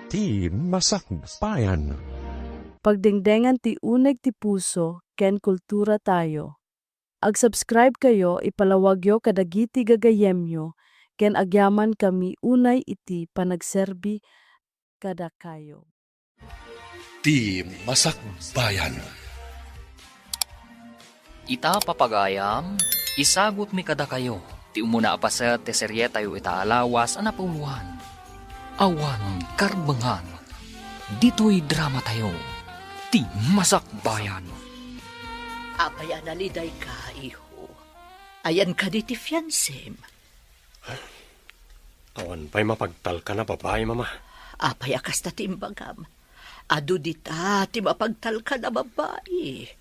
Ti Masakbayan. Pagdingdengan ti uneg ti puso, ken kultura tayo. Ag-subscribe kayo, ipalawagyo kadagiti gagayemyo, ken agyaman kami unay iti panagserbi kada kayo. Ti Masakbayan. Ita papagayam, isagot mi kada kayo. Ti umuna apaset ti serye tayo itaalawas anapuluhan. Awan karbangan. Dito'y drama tayo. Ti Masakbayan. Apay analiday ka, iho. Ayan ka di ti fiancem. Awan pa'y mapagtal ka na, babae, mama. Apay akas na timbagam. Adu dita, ti mapagtal ka na babae.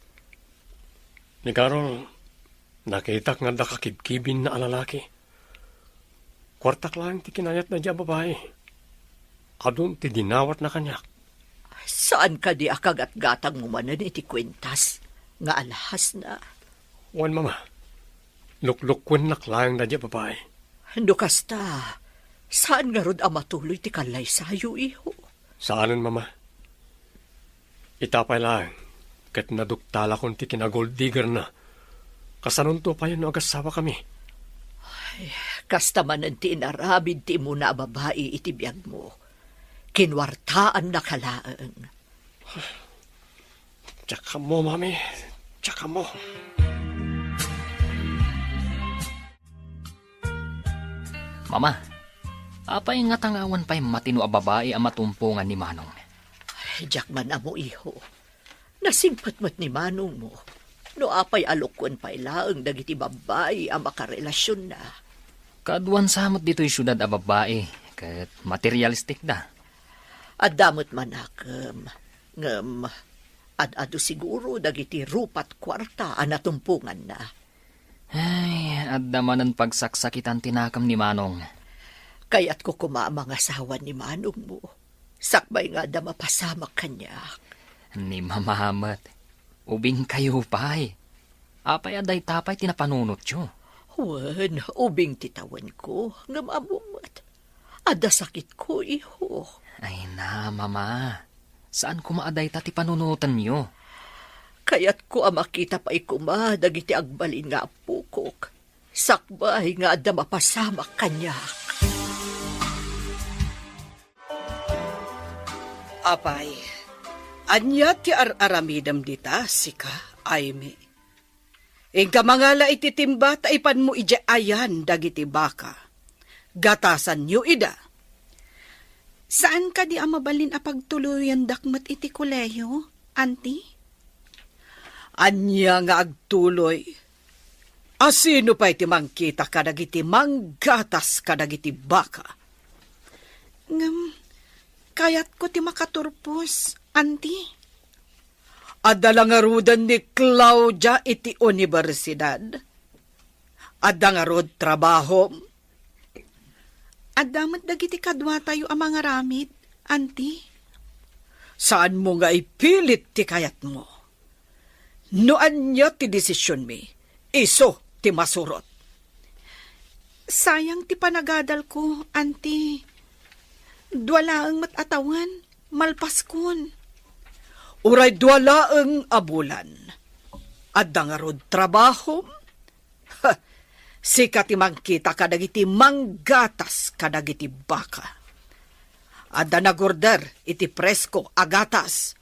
Ni Carol, nakita nga da kakibkibin na alalaki. Kwartak lang ti kinayat na diya, babae. Adun ti dinawat na kanyak. Saan ka di akagat-gatang umanan iti kwentas? Nga alahas na. Wan, mama. Luklukwen naklayang na diya, babae. Dukas ta, saan nga rod matuloy ti kalay sayo, iho? Saanan, mama? Itapay lang. Kat naduktala kong ti kinagold digger na. Kasanunto pa yun no agasawa kami. Ay, kasta man ang ti inarabid ti muna babae iti biyag mo. Kinwartaan na kalaang. Tsaka mo, mami. Tsaka mo. Mama, apay nga tangawan pa'y matino a babae ang matumpungan ni Manong. Ay, Jack man amo, iho. Nasingpatmat ni Manong mo. No apay alukwan pa'y laang dagiti babae ang makarelasyon na. Kaduan samot dito'y syudad a babae, kat materialistic da. At damot manakam, ngam, ad-ado siguro dagiti rupat kwarta ang natumpungan na. Ay, at damanan pagsaksakitan tinakam ni Manong. Kaya't ko kumamang asawa ni Manong mo. Sakbay nga da mapasamak kanya. Ni mamamat, ubing kayo pa'y. Apay aday tapay tinapanunot yo. Wan, ubing titawan ko, ngam amumat. Ada sakit ko, iho. Ay na, mama. Saan kumaaday ti panunutan nyo? Kaya't ko makita pa ikuma, dagiti agbalin nga apukok. Sakbay nga da mapasamak kanya. Apay, anya ti aramidam dita, sika, Aimee. Ingka mangala ititimba, taipan mo ija ayan, dagiti baka. Gatasan nyo ida. Saan ka di amabalin a pagtuluyan dakmat iti koleyo, auntie? Anya nga agtuloy. Asino pa iti mangkita kadagiti manggatas kadagiti baka? Kayat ko ti makaturpos, auntie. Adda nga rudan ni Claudia iti universidad. Adda nga rod trabaho. Adamat dagiti kadwa tayo ang mga ramid, auntie. Saan mo nga ipilit ti kayat mo? Noan niya ti desisyon mi, iso ti masurot. Sayang ti panagadal ko, auntie. Dwalaang matatawan, malpaskon. Uray dwalaang abulan. Adda nga rod trabaho. Sika ti mangkita kadagiti manggatas kadagiti baka. Adda na gorder iti presko agatas.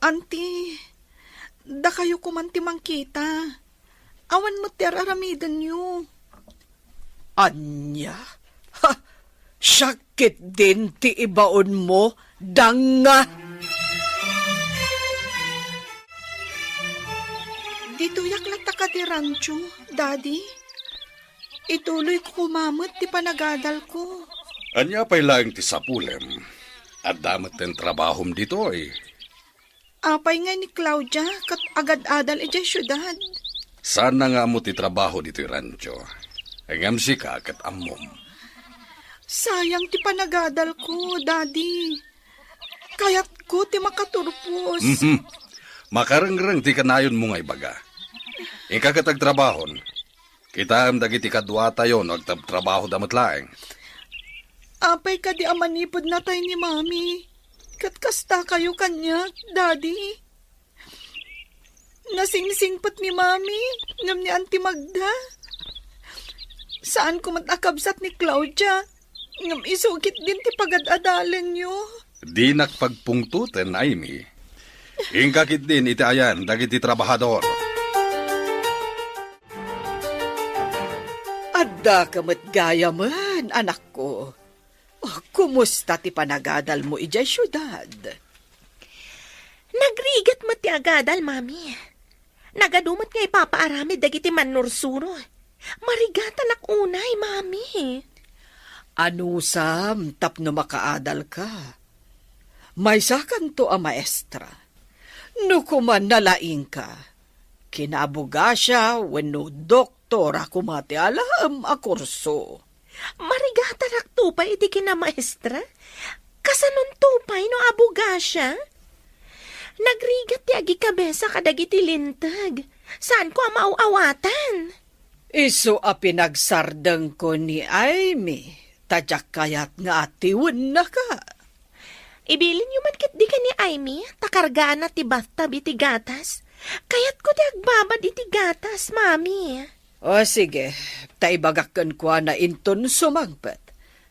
Auntie, da kayo kuman ti mangkita. Awan mo ti aramidan nyo. Anya? Ha! Syakit din ti ibaon mo, danga! Dito yaklat ka ti rancho, daddy. Ituloy ko kumamot ti panagadal ko. Anya pa'y lang ti sapulem. At damat ten trabahom dito eh. Apay nga ni Claudia, kat agad-adal iti syudad. Sana nga mo ti trabaho dito yung rancho. Engam si ka kat amom. Sayang ti panagadal ko, daddy. Kayat ko ti makaturpos. Makarangrang ti kanayon mo nga ibaga. Ikakatag trabahon. Kita am dagiti kadwa tayo no agtab trabaho damat laeng. Apay ka di amanipod na tayo ni Mami. Katkasta kayo kanya, Daddy. Nasingsingpat ni Mami, ngam ni Auntie Magda. Saan ko matakabsat ni Claudia? Ngam isugit din ti pagad-adalan nyo. Di nakpagpungtuten, Amy. Ingkakit din iti ayan, dagiti trabahador. Adda ka gaya man, anak ko. Oh, kumusta ti panagadal mo ijay syudad? Nagrigat mo ti agadal, Mami. Nagadumot nga ipapaarami dagiti manursuro. Marigatan ak unay, Mami. Ano sam, tapno makaadal ka? May sakan to a maestra. No kuman nalaing ka. Kinabuga siya wenno doktora kumati alam a kurso. Marigatan ak tupay iti kina maestra. Kasanon tupay no abuga siya. Nagrigat ti agi kabesa kadagiti lintag. Saan ko amaawatan? Iso a pinagsardeng ko ni Amy. Tadyak kayat nga atiwan na ka. Ibilin yung mankit di ka ni Amy, takargaan na ti bathtub iti gatas. Kayat ko ti agbabad iti gatas, Mami. O sige, taibagakan ko na inton sumangpet.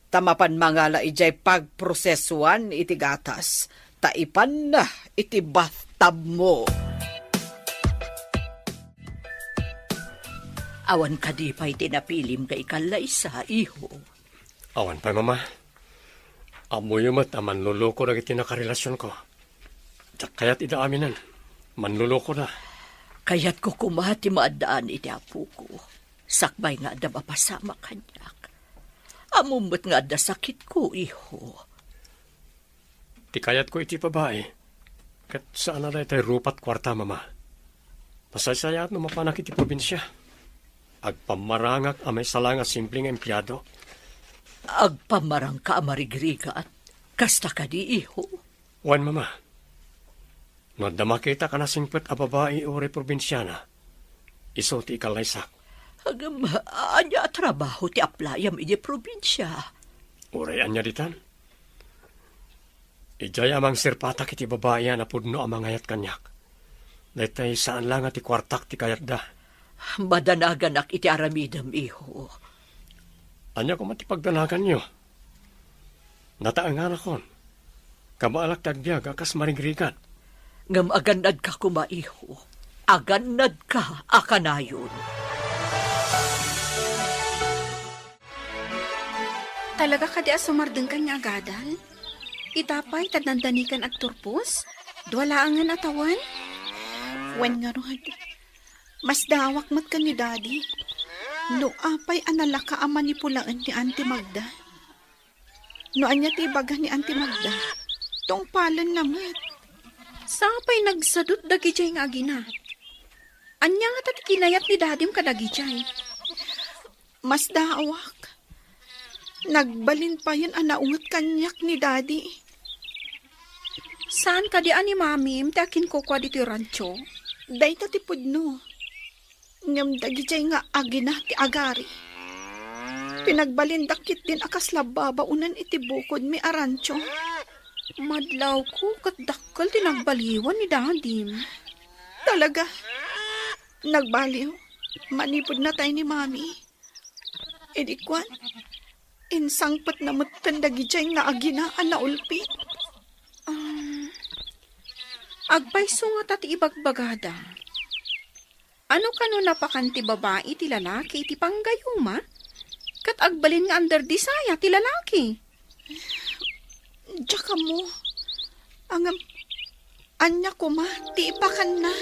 Tamapan mangala ijay pagprosesuan iti gatas. Taipan na iti bathtub mo. Awan ka di pa'y tinapilim kay kalaysa, iho. Awan pa, Mama. Amoy mat na manluloko na iti nakarelasyon ko. Kaya't ida aminan. Manluloko na. Kaya't ko kumati maadaan iti apo ko. Sakbay nga da mapasama kanyak. Amumot nga da sakit ko, iho. Ti kayat ko iti babae. Kat saan na tayo rupat kwarta, Mama. Masasayat no mapanak iti probinsya. Agpamarangak amay salanga simpleng empleyado. Agpamarang ka amarigriga at kasta ka di, iho. Wan, Mama. No damakita ka na singpet a babae o reprobinsyana. Iso ti ikalaysak. Agam, anya trabaho ti aplayam iti probinsya. Uray anya ditan. Ijay amang sirpatak iti babae na pudno amang ayat kanyak. Daytay saan lang ati kwartak ti kayat da. Madanagan ak iti aramidam, iho. Anya ko matipagdanagan nyo. Nataangan akon. Kamaalak tagbiag akas maringrigan. Ngam aganad ka kumaiho. Aganad ka akanayon. Talaga ka di asumardeng kanya agadal? Itapay tadnandanikan at turpos? Dwala ang nga natawan? Wen nga rohad. Mas dawak mat ka ni Daddy. No apay analaka ang manipulaan ni Auntie Magda. No anya ti baga ni Auntie Magda. Tong palan namat. Sapay nagsadot dagi jay nga agina. Anya nga tati kinayat ni Dadim kadagi jay. Mas dawak. Nagbalin pa yun anaungat kanyak ni Daddy. Saan ka di ani Mami? Mtakin ko kwa dito rancho. Day ta ti pudno. Ngam dagi jay nga agina ti agari. Pinagbalindakit din akas lababaunan iti bukod mi arancho. Madlaw ko katdakkel ti nagbaliwan ni Dadim. Talaga? Nagbaliw? Manipod na tayo ni Mami. Edikwan? Insangpat na matan dagi jay nga agina anaulpit. Agpayso nga tati ibagbagada. Ano kano napakanti babae ti lalaki ti panggayuma? Kat agbalin nga under disaya ti lalaki. Diyak mo. Anya ko ma, ti ipakan na.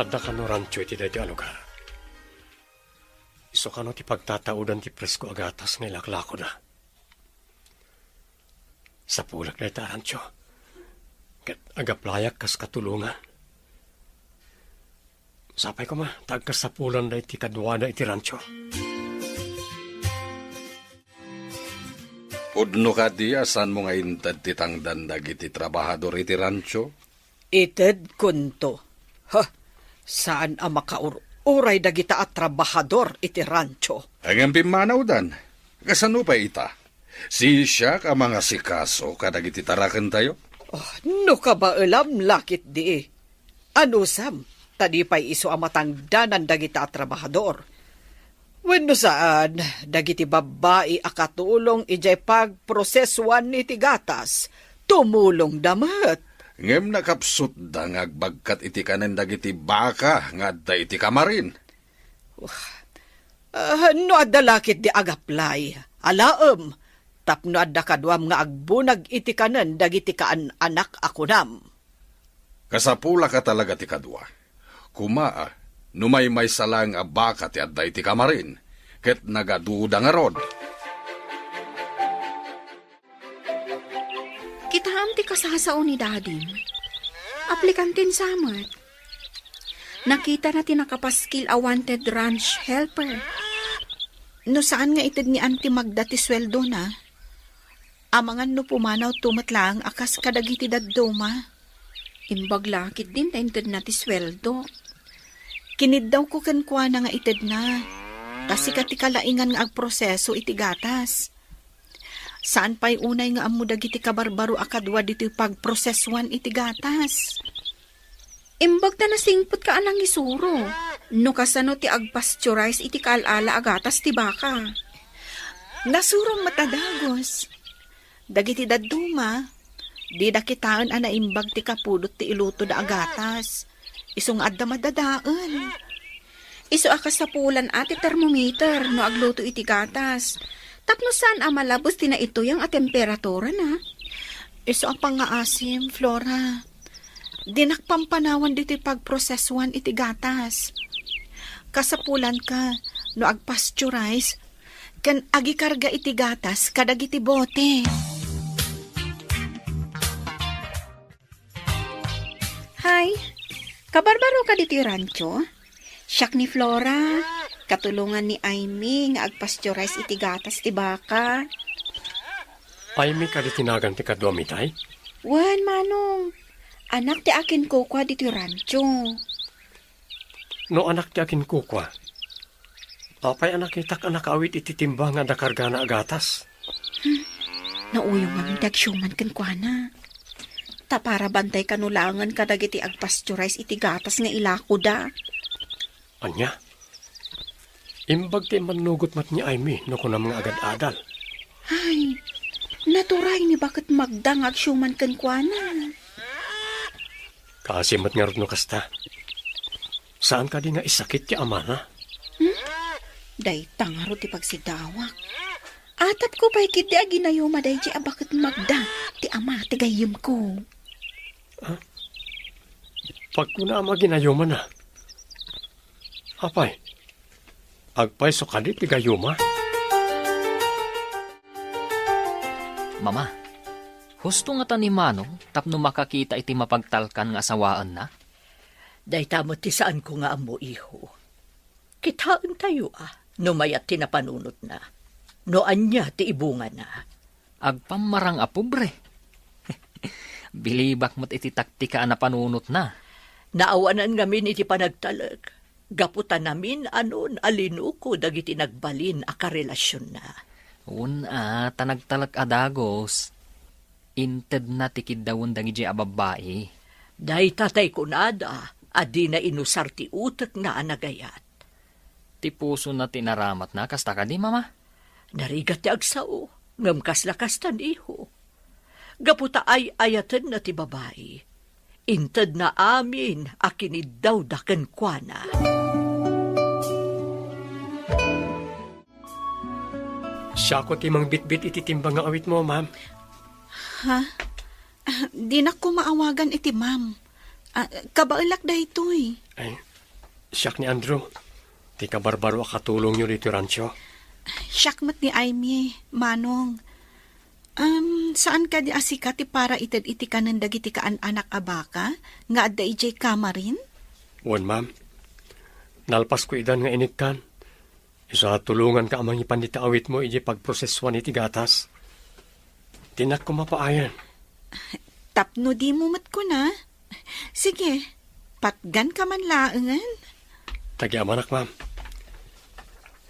Adda ka no rancho iti dahi alugar. Iso ka no ti pagtataudan ti presko agatas nga ilaklako na. Sa pulak na ita rancho. Kat agaplayak kas katulungan. Sapay ko ma, tagkas sa pulan na iti kadwana iti rancho. Udno ka di, asan mo nga intad titangdan dagiti trabahador iti rancho? Ited kunto. Ha, saan ang Uray dagita at trabahador iti rancho. Ang pimanaw dan, kasano pa ita? Si siya ka mga sikaso kadagiti tarakan tayo? Oh, no ka ba alam lakit di? Ano sam? Tadi pa'y iso amatangdanan dagita at trabahador. Wenno saan, dagiti babae akatulong ijay pagprosesuan iti gatas, tumulong damat. Ngem nakapsut da ngagbagkat iti kanen dagiti baka nga da iti kamarin. No adda lakit di agaplay. Alaem, tapno adda kadwam nga agbunag iti kanen dagiti kaan anak akunam. Kasapula ka talaga ti kadwa. Kumaa, numaymay salang a baka ti adda iti kamarin, ket nagaduda nga rod. Kitaam ti kasasao ni Daddy. Aplikantin samat. Nakita na ti nakapaskil a wanted ranch helper. No saan nga itid ni Auntie Magda ti sweldo na? Amangan no pumanaw tumatlang akas kadagiti dadduma. Imbag lakit din na itid na ti sweldo. Kinid daw ko kankwa na nga itid na. Kasi kati kalaingan nga agproseso iti gatas. Saan pa'y unay nga amudag iti kabarbaro akadwa dito pagprosesuan iti gatas? Imbag na nasingpot ka anang isuro. No kasano ti agpasteurize iti kaalala agatas ti baka. Nasurong matadagos. Dagiti dadduma, di dakitaan ana imbag ti kapulot ti iluto da agatas. Isong adda madadaan. Iso akasapulan ati termometer no agluto iti gatas. Tapno saan amalabos ti na ito yung temperatura na? Iso ang pangaasim, Flora. Dinakpampanawan dito pagprosesuan iti gatas. Kasapulan ka, no agpasteurize, kan agikarga iti gatas kadag iti bote. Hi, kabarbaro ka dito rancho? Siyak ni Flora. Katulungan ni Aimee nga agpasteurize iti gatas ti baka. Aimee ka di tinagan ti kadwa mitay? Wan, Manong. Anak ti akin kukwa dito rancho. No anak ti akin kukwa. Apay anak itak anak awit iti timbang nga dakarga na agatas. Nauyong nga midagsyuman kankwa na. Ta para bantay kanulangan kadag iti agpasteurize iti gatas nga ilako da. Anya? Imbag ti manugot mat ni Aimee no kunam nga agad-adal. Ay, naturay ni bakit magdang agsyuman kankwa na. Kaasimat nga rin no kasta. Saan ka di nga isakit ti ama na? Day tangaro ti pagsidawak. Atat ko pa'y kiti aginayoma day di bakit magda ti ama ti gayim ko. Pag kuna ama ginayoma na. Apay, agpay so kadit ti gayoma. Mama, husto nga ta ni Manong tapno makakita iti mapagtalkan nga asawaan na? Day tamo ti saan ko nga amo iho. Kitaan tayo no mayat ti napanunot na. No anya ti ibunga na. Agpamarang apobre. Bilibak mo't iti taktika na panunot na. Naawanan ngamin iti panagtalag. Gaputan namin anon alinuko dagiti nagbalin a karelasyon na. Tanagtalag adagos. Inted na tikid dawon dagiti ababae. Day tatay ko nada, adi na inusar ti utek na anagayat. Ti puso na tinaramat na, kasta ka di, Mama? Narigat ti agsao, ngam kaslakas tan iho. Gaputa ay ayatan na ti babae. Inted na amin, akinid daw daken kwa na. Siya ko timang bitbit iti timbang nga awit mo, ma'am. Ha? Di na ko maawagan iti ma'am. Kabailak da ito eh. Ay, siyak ni Andrew. Di ka barbaro katulong nyo dito rancho. Siyakmat ni Aimee, Manong. Saan ka di asikati para ited iti kanan dagiti kaan anak abaka? Nga adda ijay kamarin? Wan, ma'am. Nalpas ko idan nga inikkan. Isa tulungan ka amang ipandita awit mo iji pagproseswan iti gatas. Tinak ko mapaayan. Tapno di mo mat ko na. Sige, patgan ka man laangan. Tagiamanak, ma'am.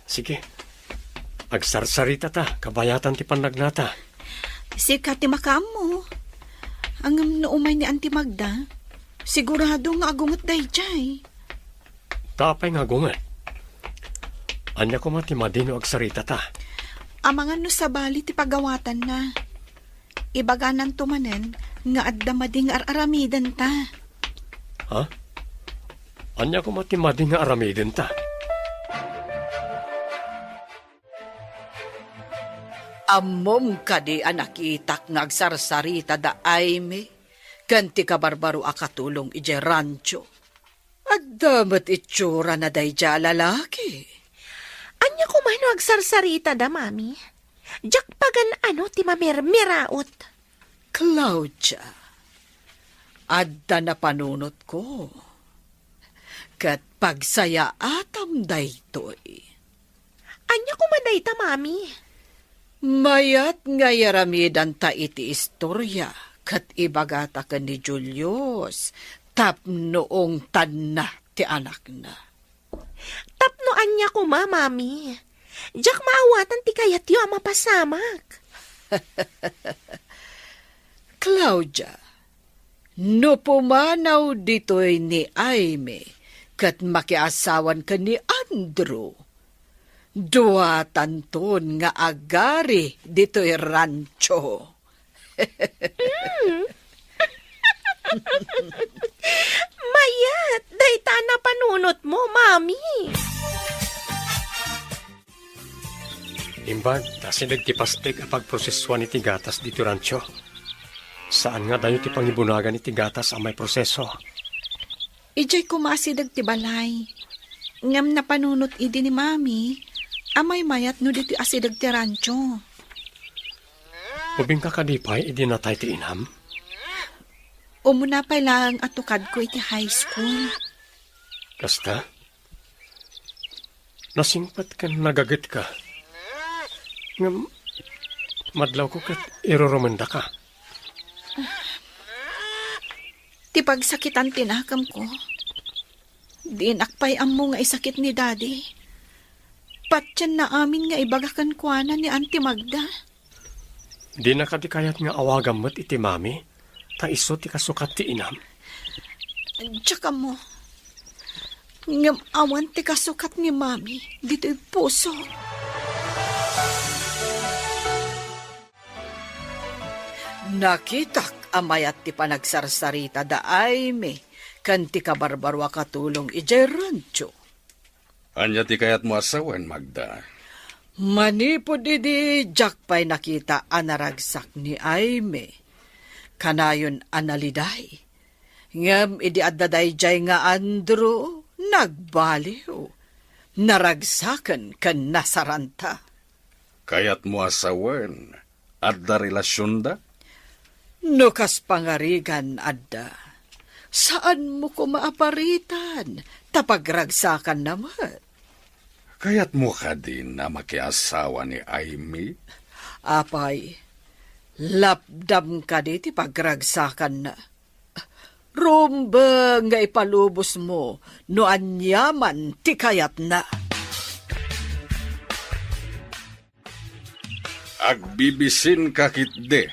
Sige. Agsarsarita ta, kabayatan ti panagnata. Sika ti makamo. Ang naumay ni Auntie Magda, sigurado nga agungot day jay. Tapay nga gungat. Anya ko mati madino agsarita ta. Amangan no sa bali ti pagawatan na. Ibaganan tumanen nga adda mading aramidan ta. Ha? Anya ko mati mading nga aramidin ta. Amom kadi anakitak nga agsarsarita da Aime, kanti ka barbaro akatulong ije rancho. At damat itsura na day ja lalaki. Anya ko man agsarsarita da, mami. Jak pagan ano ti mamirmiraot. Claudia, adda na panunot ko. Kat pagsaya atam daytoy. Anya ko man dayta, mami. Mayat nga yaramidan ta iti istorya, kat ibagata ka ni Julius, tapnoong tanna ti anak na. Tapno anya ko mami. Jak maawatan ti kayat yu ama pasamak. Claudia, no pumanaw dito'y ni Aime, kat makiasawan ka ni Andrew. Dua tanton nga agari dito'y rancho. Mayat, dayta na panunot mo, mami. Imbag, kasi nagtipastig ang pagproseswa ni Tigatas dito rancho. Saan nga dayo ti pangibunagan ni Tigatas ang may proseso? Ijay kumasidag ti balay. Ngam na panunot idi ni mami. Amay mayat no dito asidag ti rancho. Ubing ka kadipay, idi na tayo ti inam? Umuna pa lang atukad ko iti high school. Kasta? Nasingpat ka, nagagat ka. Ngam, madlaw ko kat iroromenda ka. Ti pagsakitan tinakam ko. Di nakpay amo nga isakit ni daddy. Patyan na amin nga ibagakan kuana ni Auntie Magda. Di na kadikayat nga awagam mo't iti mami, ta iso ti kasukat ti inam. Tsaka mo, ngam awan ti kasukat ni mami, dito'y puso. Nakitak amayat ti panagsarsarita da Aime, kanti ka barbaro katulong ije rancho. Anya ti kayat mo asawan, Magda? Manipod idi jakpay nakita anaragsak ni Aime. Kanayon analiday. Ngam idi addaday jay nga Andrew, nagbaliw. Naragsakan kan nasaranta. Kayat mo asawan, adda relasyon da? Nukas pangarigan, adda. Saan mo ko maaparitan? Tapagragsakan naman. Kayat mo ka din na makiasawa ni Aimee? Apay, lapdam ka di ti pagragsakan na. Rumba nga ipalubos mo, no anyaman ti kayat na. Agbibisin kakitde,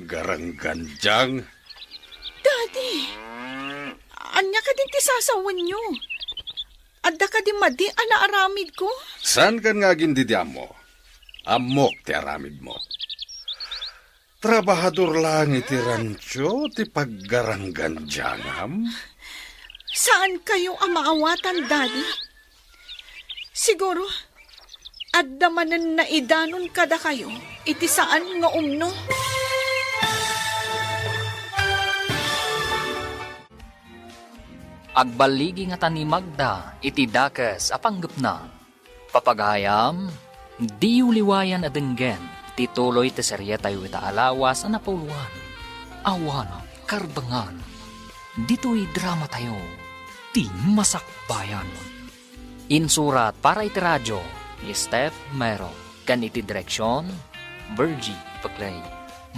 garangganjang. Daddy, anya ka din ti sasawan nyo. Adda ka din madi anaaramid ko. Saan kan nga gindidiam mo? Amok ti aramid mo. Trabahador lang iti rancho ti paggarangganjangam. Saan kayo ang maawatan, Daddy? Siguro, adda manan na idanon kada kayo, iti saan nga umno? Agbaligi nga tani Magda, iti dakas apanggap na. Papagayam, di uliwayan adenggen, tituloy ti serye tayo itaalawas na napuluan. Awan, karbangan, dito'y drama tayo, ti masakbayan. Insurat para iti radyo, ni Steph Mero, kan iti direksyon, Virgie Paclay.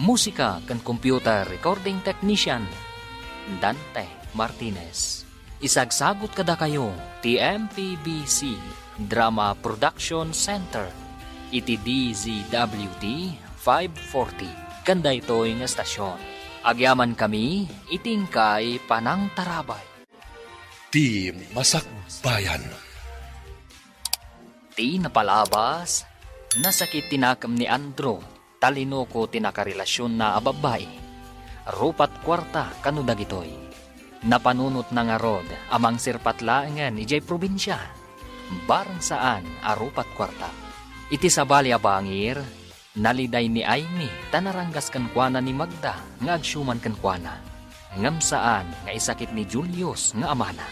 Musika kan computer recording technician, Dante Martinez. Isagsagot kada kayo ti MPBC Drama Production Center iti DZWT 540 kanda ito'y nga stasyon. Agyaman kami itingkay Panang Tarabay. Ti Masakbayan. Ti napalabas, nasakit tinakam ni Andrew, talino ko tinakarelasyon na ababay. Rupat kwarta kanudag ito'y. Napanunot na nga rod, amang sirpatlaangan ijay probinsya. Barang saan arupat kwarta. Iti sabali abangir, naliday ni Aimee, tanaranggas kankwana ni Magda, nga agsyuman kankwana. Ngam saan nga isakit ni Julius nga amana.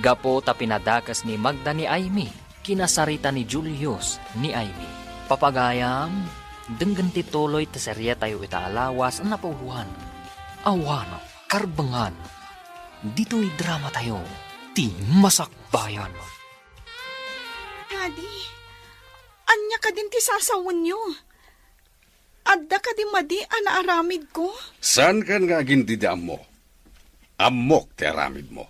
Gapo ta pinadakas ni Magda ni Aimee, kinasarita ni Julius ni Aimee. Papagayam, denggan tituloy ta serye tayo itaalawas ang napauluhan. Awano, karbangan, dito'y drama tayo, ti Masakbayan. Daddy, anya ka din ti sasawan nyo. Adda ka di madi anaaramid ko. Saan kan nga gindidaam mo? Amok ti aramid mo.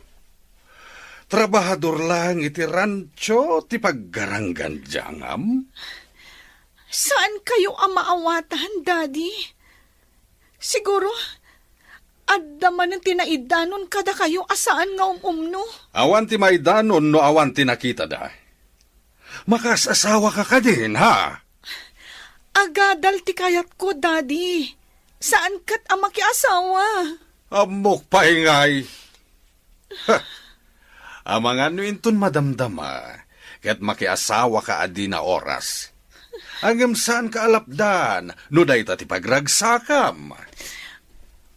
Trabahador lang iti rancho ti paggaranggan jangam. Saan kayo ang maawatan, Daddy? Siguro, adda man ang tinaidanon kada kayo asaan nga umno. Awan ti maidanon no awan ti nakita da. Makasasawa ka din, ha? Agadal ti kayat ko, Daddy. Saan kat ang makiasawa? Amok paingay. Ha! Amang ano inton madamdama, ket makiasawa ka adi na oras. Angam saan ka alapdan, no day ta ti pagragsakam.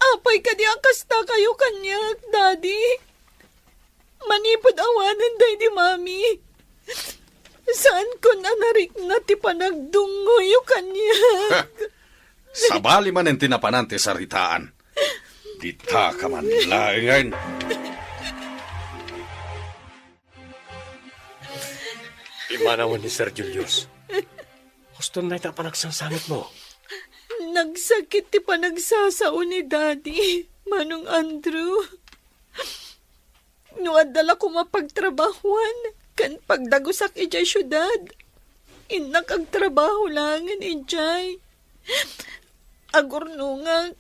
Apay ka di akasta kayo kanyak, Daddy. Manipod awanan day di Mami. Saan ko nanarik na ti panagdungoy yung kanyak? Sabali man ang tinapanan ti saritaan. Dita ka man laingan. Imanawan ni Sir Julius. Gusto na ita panagsangsangit mo. Nagsakit ti panagsasao ni Daddy, Manong Andrew. No adala ko mapagtrabahuan, kan pagdagusak ijay syudad. Inak agtrabaho langan ijay. Agurno nga,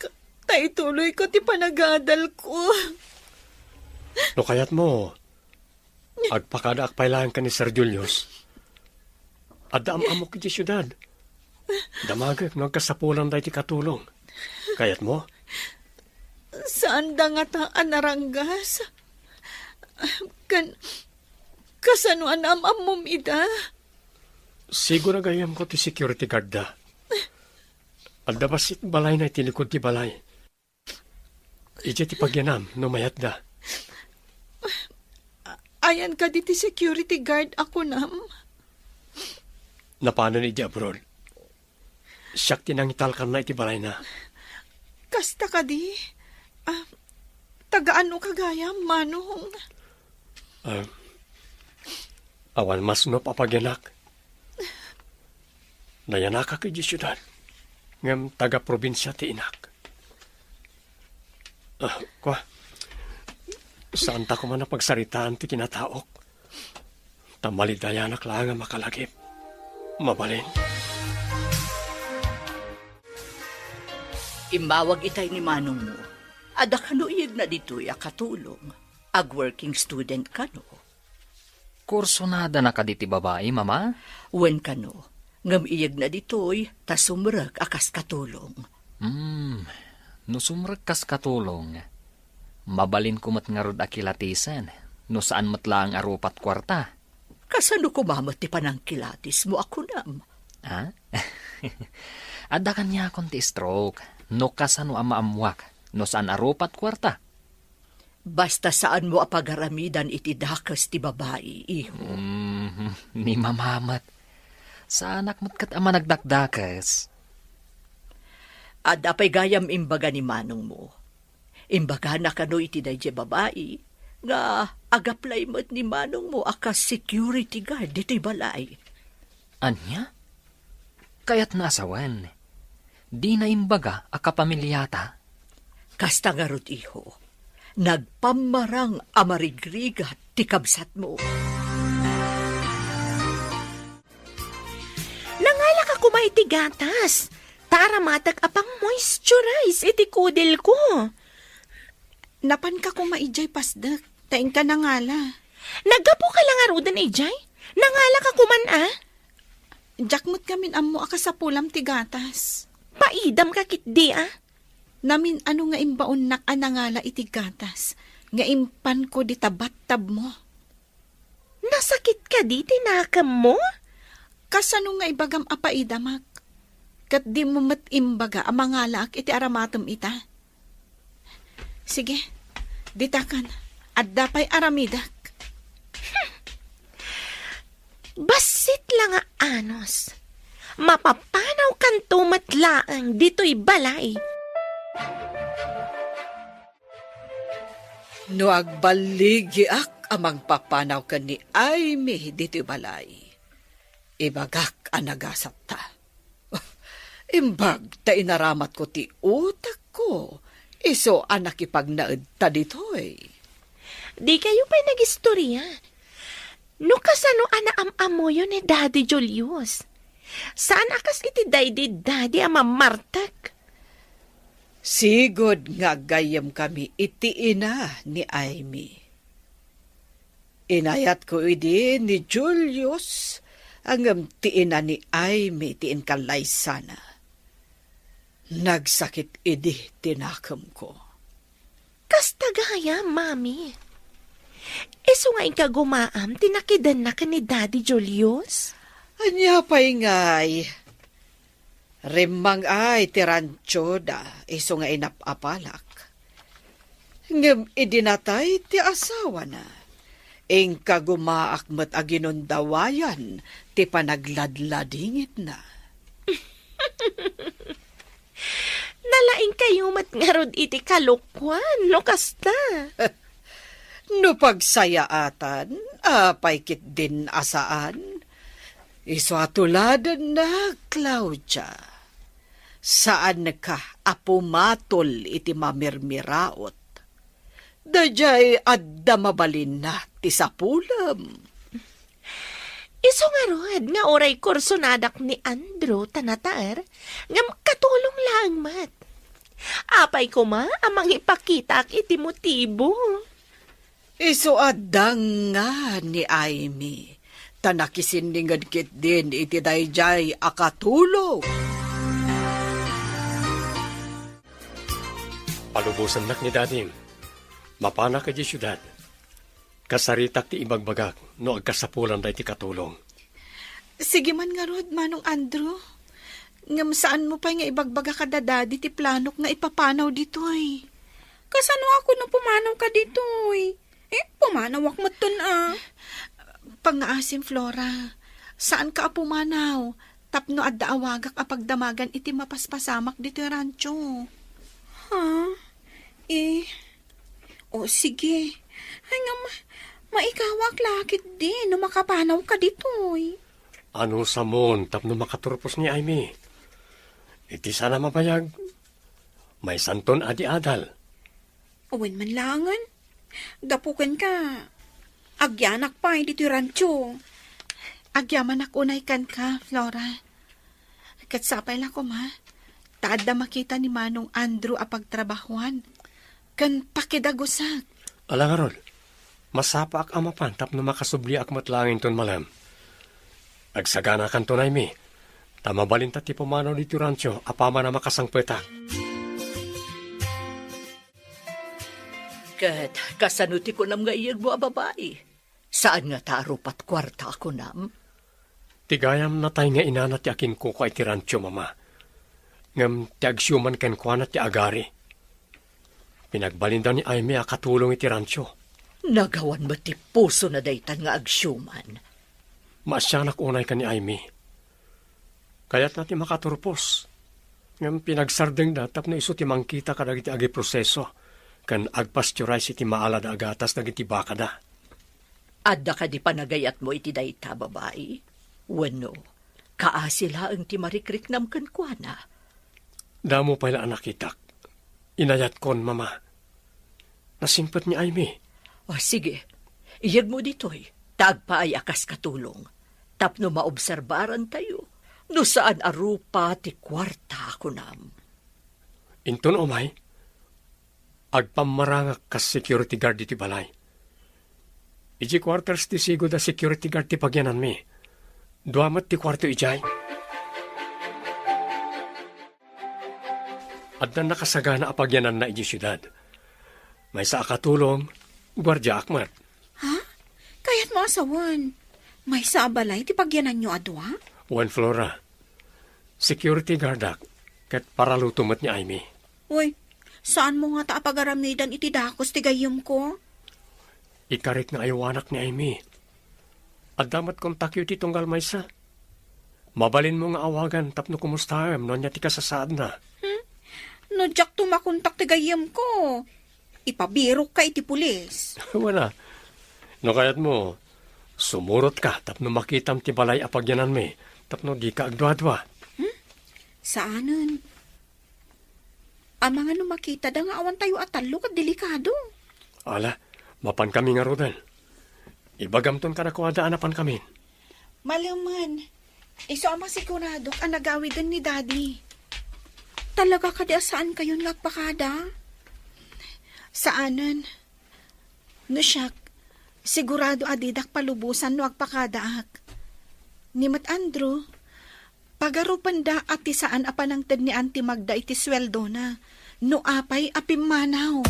taituloy ko ti panagadal ko. No kayat mo, agpakada akpailahan ka ni Sir Julius. Adda amok iti syudad. Damagag no kasapulan dahi ti katulong. Kayat mo? Saan da nga taan naranggas? Kasanuan amom ida? Siguro gayam ko ti security guard da. Adda basit balay na itilikod ti balay. Ije ti pagyanam no mayat da. Ayan ka di ti security guard ako nam. Napano ni abroad. Siyak tinangitalkan na iti balay na. Kasta ka di? Tagaan o kagaya, Manong? Awan mas no papagyanak. Nayanak ka kay syudad. Ngam taga-probinsya ti inak. Saan ta ko man napagsaritaan ti kinataok? Tamalidayanak lang ang makalagip. Mabalin. Imawag itay ni Manong mo. Ada kanuig na dito'y akatulong. Ag-working student ka no. Kursonada na kaditi babae, Mama? Wen ka no. Ngam iyag na dito'y tasumrag akas katulong. No sumrag kas katulong. Mabalin kumat nga rod akilatisan. No saan matlaang arupat kwarta. Kasano kumamat ti panangkilatis mo ako nam? Ha? Ada kanya akong ti stroke. No kasano amaamuak. No saan arupat kwarta. Basta saan mo apagaramidan iti dakas ti babae, iho. Ni mamamat. Sa anak mo't kat ama nagdakdakas. At apay gayam imbaga ni Manong mo. Imbaga na kano iti dayje babae, nga agaplay mo't ni Manong mo akas security guard dito'y balay. Anya? Kaya't nasawan. Di na imbaga akapamilyata. Kasta nga rod, iho. nagpamarang amarigrigat ti kabsat mo. Nangala ka kuma iti gatas. Tara matag apang moisturize iti kudil ko. Napan ka kumaijay pasdak, taing ka nangala. Nagapo ka lang arudan ijay? Nangala ka kuman Jakmut kamin ammo aka sa pulam ti gatas. Paidam ka kitdi Namin ano nga imbaon nak anangala iti gatas. Nga impan ko di tabat-tab mo. Nasakit ka di tinakam mo? Kasano nga ibagam apaidamak? Kat di mo matimbaga amangala ak iti aramatom ita. Sige, ditakan. At dapay aramidak. Basit lang anos. Mapapanaw kan tumatlaang dito'y balay. No agbaligi ak amang papanaw ka ni Aimee dito'y balay. Ibagak anagasat ta. Imbag ta inaramat ko ti utak ko. Iso anak ipagnaed ta dito'y. Di kayo pa'y nag-istorya. No kasano anaam-amoyo ni Daddy Julius? Saan akas iti daddy ama Martak? Sigod nga gayam kami iti ina ni Aimee. Inayat ko idi ni Julius ang ti ina ni Aimee ti inkalay sana. Nagsakit idi tinakam ko. Kastagaya, mami. Iso nga ikagumaam, tinakidan na ka ni Daddy Julius? Anya pa'y ngay. Rimang ay tirancho da, iso nga inapapalak. Ngem idinatay ti asawa na. Ing kagumaak mat aginondawayan, ti panagladladingit na. Nalaing kayo matngarod iti kalukwan, no kasta? No pagsayaatan, apaykit din asaan. Iso atuladan na, Claudia. Saan ka apumatol iti mamirmiraot? Dajay adda mabalin na ti sapulam. Iso nga rod, nga oray kursonadak ni Andrew tanataer, nga katulong lang mat. Apay ko amang ipakita ak iti motibo. Iso adang nga ni Aimee. Tanakisiningad kit din iti dayjay akatulong. Palubusan nak ni Daddy. Mapana ka di syudad. Kasaritak ti ibagbagak no agkasapulan da iti katulong. Sige man nga rod, Manong Andrew. Ngam saan mo pa nga ibagbaga ka dadadi ti planok nga ipapanaw ditoy. Kasano ako no pumanaw ka ditoy? Pumanawak mo ton Pangaasim, Flora. Saan ka apumanaw? Tapno adda awagak apagdamagan iti mapaspasamak dito rancho. Ha? Sige. Ay nga, maikawak lakit din no makapanaw ka ditoy. Ano sa mon tapno makaturpos ni Aimee? Iti sana mabayag. May santon adi adal. Uwin man langan. Dapukan ka. Agyanak pa dito rancho. Agyaman unay kan ka, Flora. Katsapay lang ko, ma. Taada makita ni Manong Andrew apagtrabahuan. Kan pakidagusak. Alang arol, masapa ak amapan tapno makasubli ak matlangin ton malam. Agsagana kan ton Aimee. Tamabalin ta ti pumanaw dito rancho apama na makasangpetak. Kat kasanuti ko nam nga iyag mo babae. Saan nga tarupat kwarta ako nam? Tigayam na tayo nga inana ti akin ko iti rancho, mama. Ngam ti agsyuman ken kwa na ti agari. Pinagbalinda ni Aimee akatulong iti rancho. Nagawan mo ti puso na daytan nga agsyuman. Maasyanak unay ka ni Aimee. Kaya't na ti makaturpos. Ngam pinagsardeng datap na iso ti mangkita kadag iti agi proseso. Kan agpasteurize iti maalad agatas dagiti baka da. Adda ka di panagayat mo iti dayta babae? Wano, kaasila ang ti marikrik nam kankwana. Damo pala anakitak. Inayat kon, mama. Nasingpet ni Aimee. Sige, iyag mo ditoy. Tagpaay akas katulong. Tapno maobserbaran tayo. No saan arupa ti kwarta ko nam. Inton umay, agpamarangak kas security guard iti balay. Iji quarters ti sigo da security guard ti pagyanan mi. Duamat ti kwarto ijay. At na nakasagana apagyanan na iji syudad. May sa akatulong, gwardya akmat. Ha? Kaya't mo asawan. May sa abalay ti pagyanan nyo adwa? Juan Flora, security guard ak, kat paralutumat ni Aimee. Uy, saan mo nga taapagaramidan iti dakos ti gayom ko? Ikarit nga ayawanak ni Aimee. At damat kontakyo ti tunggal maysa. Mabalin mo nga awagan tapno kumustaham no niya ti kasasaad na. No, jak tumakontak ti gayom ko. Ipabirok ka iti pulis. Wala. No kayat mo, sumurot ka tapno makitam ti balay apagyanan mi tapno di ka agdwa-dwa. Saanan? Ang mga numakita da nga awan tayo atalo kat delikado. Ala, mapan kami nga rodan. Ibagamton ka na kuwadaan apan kami. Malaman. Iso ang sigurado ang nagawidan ni Daddy. Talaga ka saan kayo nagpakada? Saanan? No siyak, sigurado adidak palubusan no agpakadaak. Ni Mat Andrew, pagarupan da at saan apanangtad ni Auntie Magda iti sweldo na, no apay apimanaw.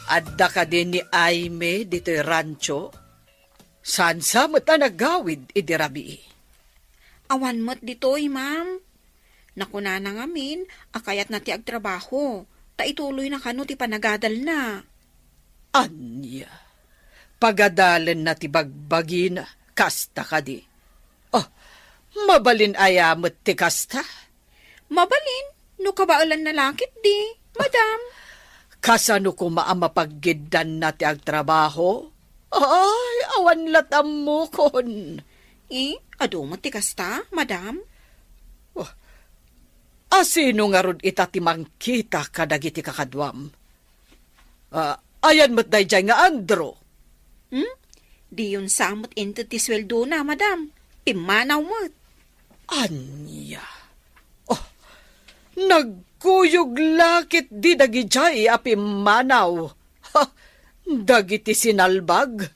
Adda ka din ni Aimee dito'y rancho. Saan sa mata nagawid idirabi? Awan mo't dito'y, ma'am. Nakuna na ngamin, akayat na ti agtrabaho. Ta ituloy na kano ti panagadal na. Anya, pagadalan na ti bagbagina, kasta ka di. Mabalin ayamot ti kasta? Mabalin, no kabaalan na lakit di, madam. Kasano ko maamapaggidan na ti agtrabaho? Ay, awan latam mo kon. Ado mo ti kasta, madam? Asino nga rod itatimang kita kadagiti kakadwam? Ayan mo't dayjay nga Andro. Di yun samot into ti sweldo na, madam. Pimanaw mo't. Anya? Nagkuyog lakit di dagijay apimanaw. Dagiti sinalbag.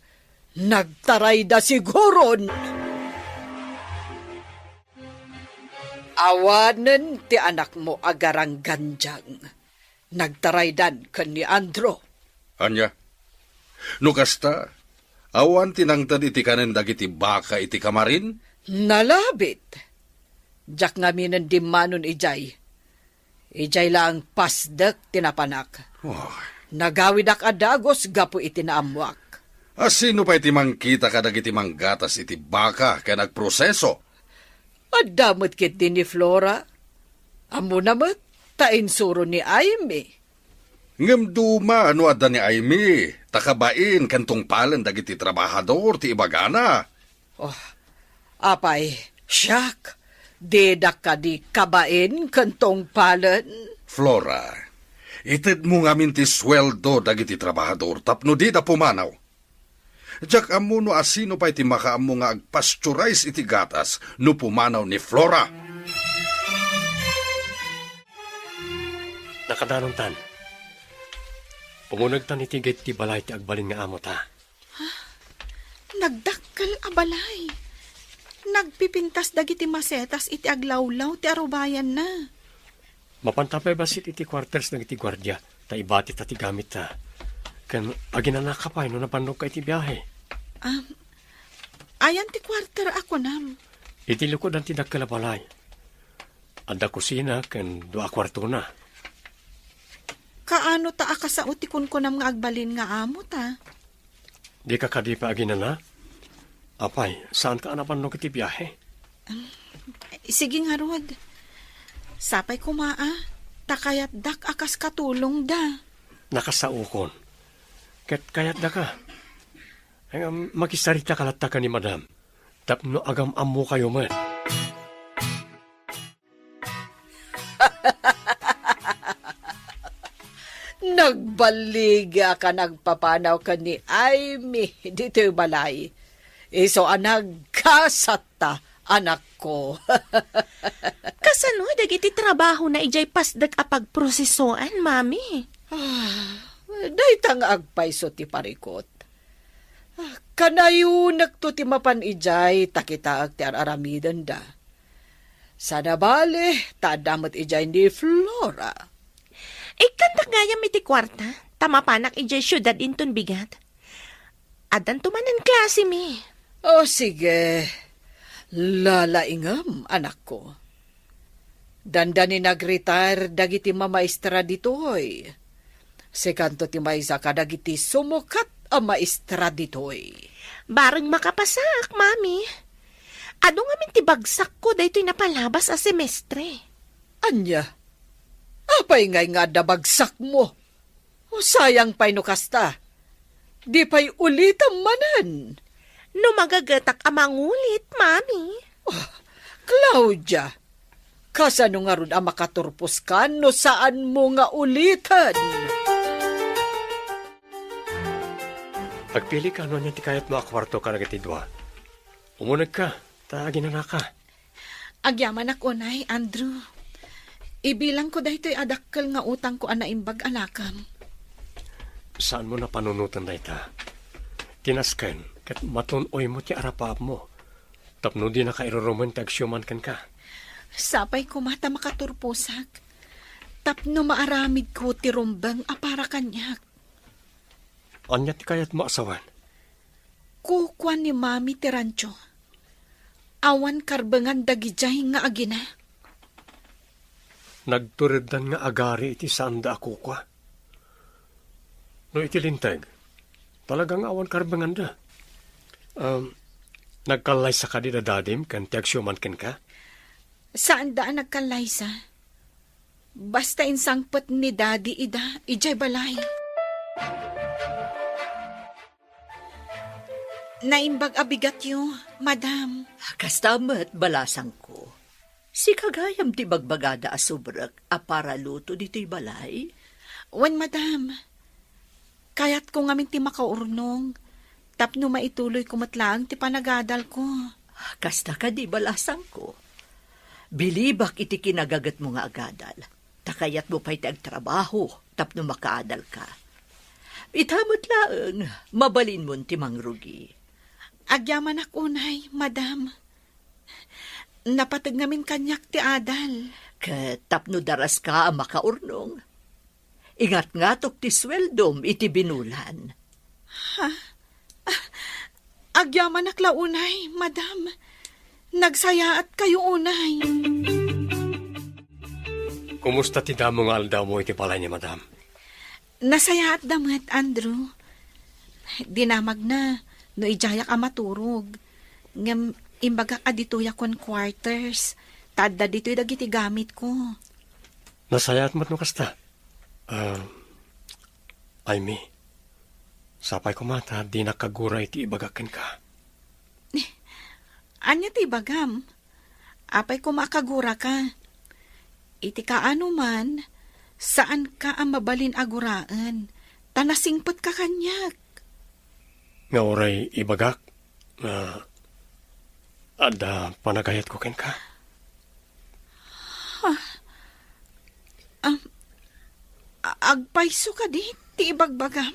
Nagtaray da siguron. Awanen ti anak mo agarang ganjang. Nagtaraydan kan ni Andro. Anya, no kasta, awan tinangtad iti kanen dagiti baka iti kamarin? Nalabit. Jak ngamin di manon ijay. Ijay lang pasdak tinapanak. Nagawid ak adagos gapo iti naamwak. Asino pa iti mangkita kadagiti manggatas iti baka kaya nagproseso? Adamot kit din ni Flora. Amo namat, tainsuro ni Aimee. Ngem duma ano adda ni Aimee, takabain kantong palan dagiti trabahador ti ibagana. Apay, siyak, dedak ka di kabain kantong palan. Flora, ited mo ngamin ti sweldo dagiti trabahador tapno di da pumanaw. Jak amo no asino pa iti makaamo nga agpasturize iti gatas no pumanaw ni Flora. Nakadanong tan. Pumunag tan iti gate ti balay ti agbalin nga amo ta. Nagdakkel abalay. Nagpipintas dagiti masetas iti aglawlaw ti arubayan na. Mapantapay basit iti quarters ng iti gwardya, ta ibati ta ti gamit ta. Kan aginanak ka pa, no napanog ka iti biyahe. Ayan ti quarter ako nam. Iti lukod ang tinagkala balay. Adda kusina, kan dua kwarto na. Kaano ta akasaot ti kunkunam nga agbalin nga amo ta? Di ka kadi pa aginana? Apay, saan ka napanog iti biyahe? Sige nga, Rod. Sapay kumaa, takayat dak akas katulong da. Nakasaukon. Kayat da ka. Ay, makisarita kalata ka ni madam. Tapno agam amo kayo man. Nagbaliga ka nagpapanaw ka ni Aimee dito'y balay. Iso nagkasata, anak ko. Kasano, dagiti trabaho na ijay pasdag apagprosesoan, mami. Daytang agpayso ti parikot. Kanayunak to ti mapan ijay, takita ti aramidan da. Sana bale, tadamot ijay ni Flora. Ikandak gayam iti kwarta, tamapanak ijay syudad inton bigat. Adan tumanan klase mi. O sige, lalaingam, anak ko. Dandani nag-retire dagiti mamaestra ditoy. Sekanto ti maysa ka dagiti sumukat a maestra ditoy. Bareng makapasak, mami. Ano nga min ti bagsak ko daytoy napalabas a semestre. Anya, apay nga da bagsak mo. O sayang pa'y no kasta. Di pa'y ulitam manan. No magagatak amangulit, mami. Claudia, kasano nga ron ang makaturpos ka no saan mo nga ulitan? Pagpili ka, ano niya ti kayat mga kwarto ka nagatidwa. Umunag ka, taagin na ka. Agyaman ako, Nay, Andrew. Ibilang ko dahito'y adakkel nga utang ko anaimbag alakam. Saan mo na panunutan na ita? Tinaskan, kat matunoy mo ti arapap mo. Tapno di na kairuruman tagsyuman kan ka. Sapay ko mata makaturposak. Tapno maaramid ko ti rumbang apara kanyak. Anya ti kayat maasawan? Kukwan ni Mami ti rancho. Awan karbangan dagijay nga agina. Nagturidan nga agari iti sanda ako kwa. No iti lintag, talagang awan karbangan da. Nagkalay sa kadida dadim kan tiagsyuman ken ka? Saan daan nagkalaysa? Basta insangpet ni Daddy ida, ijay balay. Naimbag abigat yu, madam. Kastamat balasang ko. Si kagayam ti bagbagada asubrak apara luto dito'y balay. Wan, madam. Kayat ko ngamin ti makaurnong. Tapno maituloy kumatlaang ti panagadal ko. Kasta ka di balasang ko. Bilibak iti kinagagat mo nga agadal. Takayat mo pa'y tagtrabaho, tapno makaadal ka. Itamot laang, mabalin mo ti mangrugi. Agyaman ako, Nay, madam. Napatag ngamin kanyak ti adal. Tapno daras ka makaurnong. Ingat nga tok ti sweldom iti binulan. Agyaman akla unay, madam. Nagsayaat kayo unay. Kumusta ti damo nga aldaw mo iti palay niya, madam? Nasayaat damat, Andrew. Dinamag na, no ijayak a maturog. Ngam imbaga adituya kon quarters. Tadda dito'y dagiti gamit ko. Nasayat mo't no kasta? Aimee, sapay ko mata, di nakaguray ti ibagakin ka. Anya ti bagam? Apay ko makagura ka. Iti kaano man, saan ka ang mabalin aguraan? Tanasingpot ka kanyak. Nga oray ibagak, ada panagayat ko ken ka. Agpayso ka di, ti ibagbagam.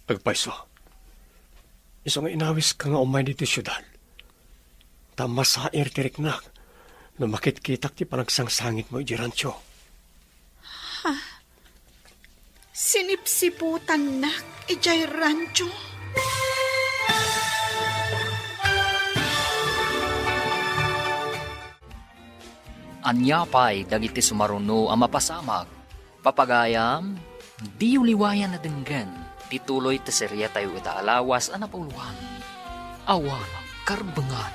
Agpayso. Iso nga inawis ka nga umay dito syudad. Tamasair tirik na, na makitkitak ti panagsangsangit mo ijirancho. Sinipsiputan na, ijay rancho. Anya pa'y dagiti sumaruno ang mapasamag. Papagayam, di uliwayan na denggan. Tituloy ti serya tayo itaalawas ang napuluhan. Awan, karbangan.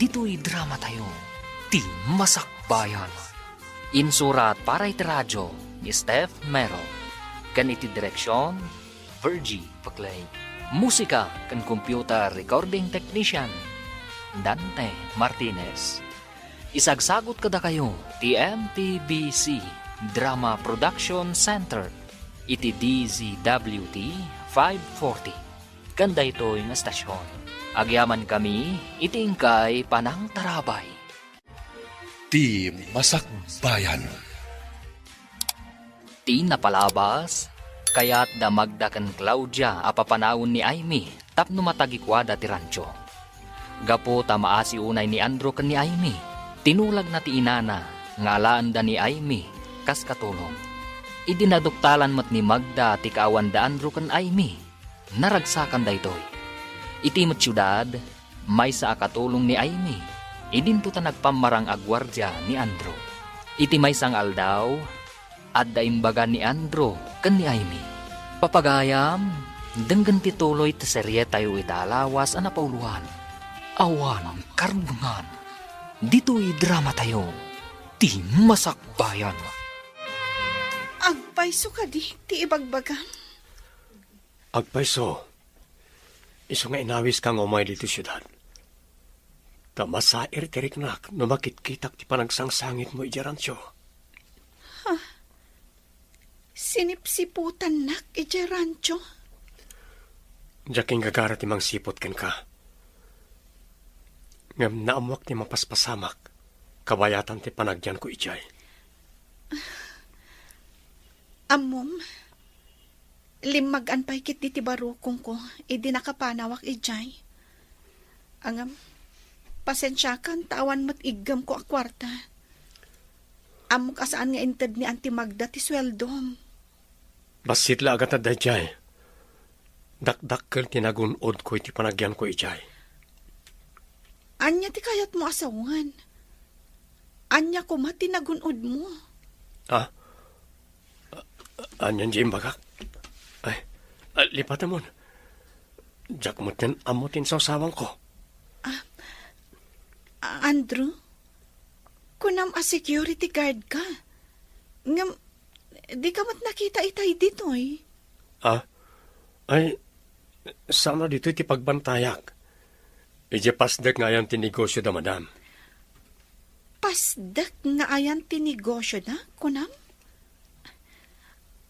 Dito'y drama tayo. Ti Masakbayan. Insurat para iti radyo ni Steph Mero. Kan iti direksyon, Virgie Paclay. Musika kan computer recording technician, Dante Martinez. Isagsagot kada kayo, TMTBC, Drama Production Center. Iti DZWT 540. Kanda ito'y nga stasyon. Agyaman kami, itingkay panang tarabay. Ti Masakbayan. Ti napalabas, kaya't damagda kan Claudia apapanawon ni Aimee tapno matagikwada ti rancho. Gapo tamaasi unay ni Andrew kan ni Aimee. Tinulag na ti inana, ngalaan da ni Aimee, kas katulong. Idinaduktalan mat ni Magda ti kaawan da Andrew kan Aimee. Naragsakan da itoy. Iti mat syudad, may sa akatulong ni Aimee. Idinto ta nagpamarang agwardya ni Andrew. Iti may sang aldaw, at daimbaga ni Andrew kan ni Aimee. Papagayam, denggan tituloy ti serye tayo italawas ang napauluhan. Awan ang karungan. Dito'y drama tayo. Ti Masakbayan. Agpayso ka di, ti ibagbagang. Agpayso, iso nga inawis kang umay dito syudad. Tamasair tiriknak no makitkitak ti panagsangsangit mo ijaransyo. Sinipsiputan nak, iti rancho. Diyaking gagara ti mang sipot ken ka. Ngam naamwak ti mapaspasamak, kabayatan ti panagyan ko ijay. Amom, limagan pa ikit di barukong ko, idi nakapanawak ijay. Angam, pasensya kan, tawan mo't igam ko akwarta. Amok asaan nga inted ni Auntie Magda ti sweldom. Basit la agad na jay. Dakdakkel tinagunod ko iti panagyan ko ijay. Anya ti kayat mo asawan. Anya ko mati nagunod mo. Anyan jim bagak. Ay, lipatan mo. Diyak mo tin amutin sa usawang ko. Andrew, kunam a security guard ka. Ngam, di ka mat nakita itay dito eh. Ay, sana dito iti pagbantayak. Ije pasdek nga ayan tinegosyo da madam. Pasdek nga ayan tinegosyo da, kunam?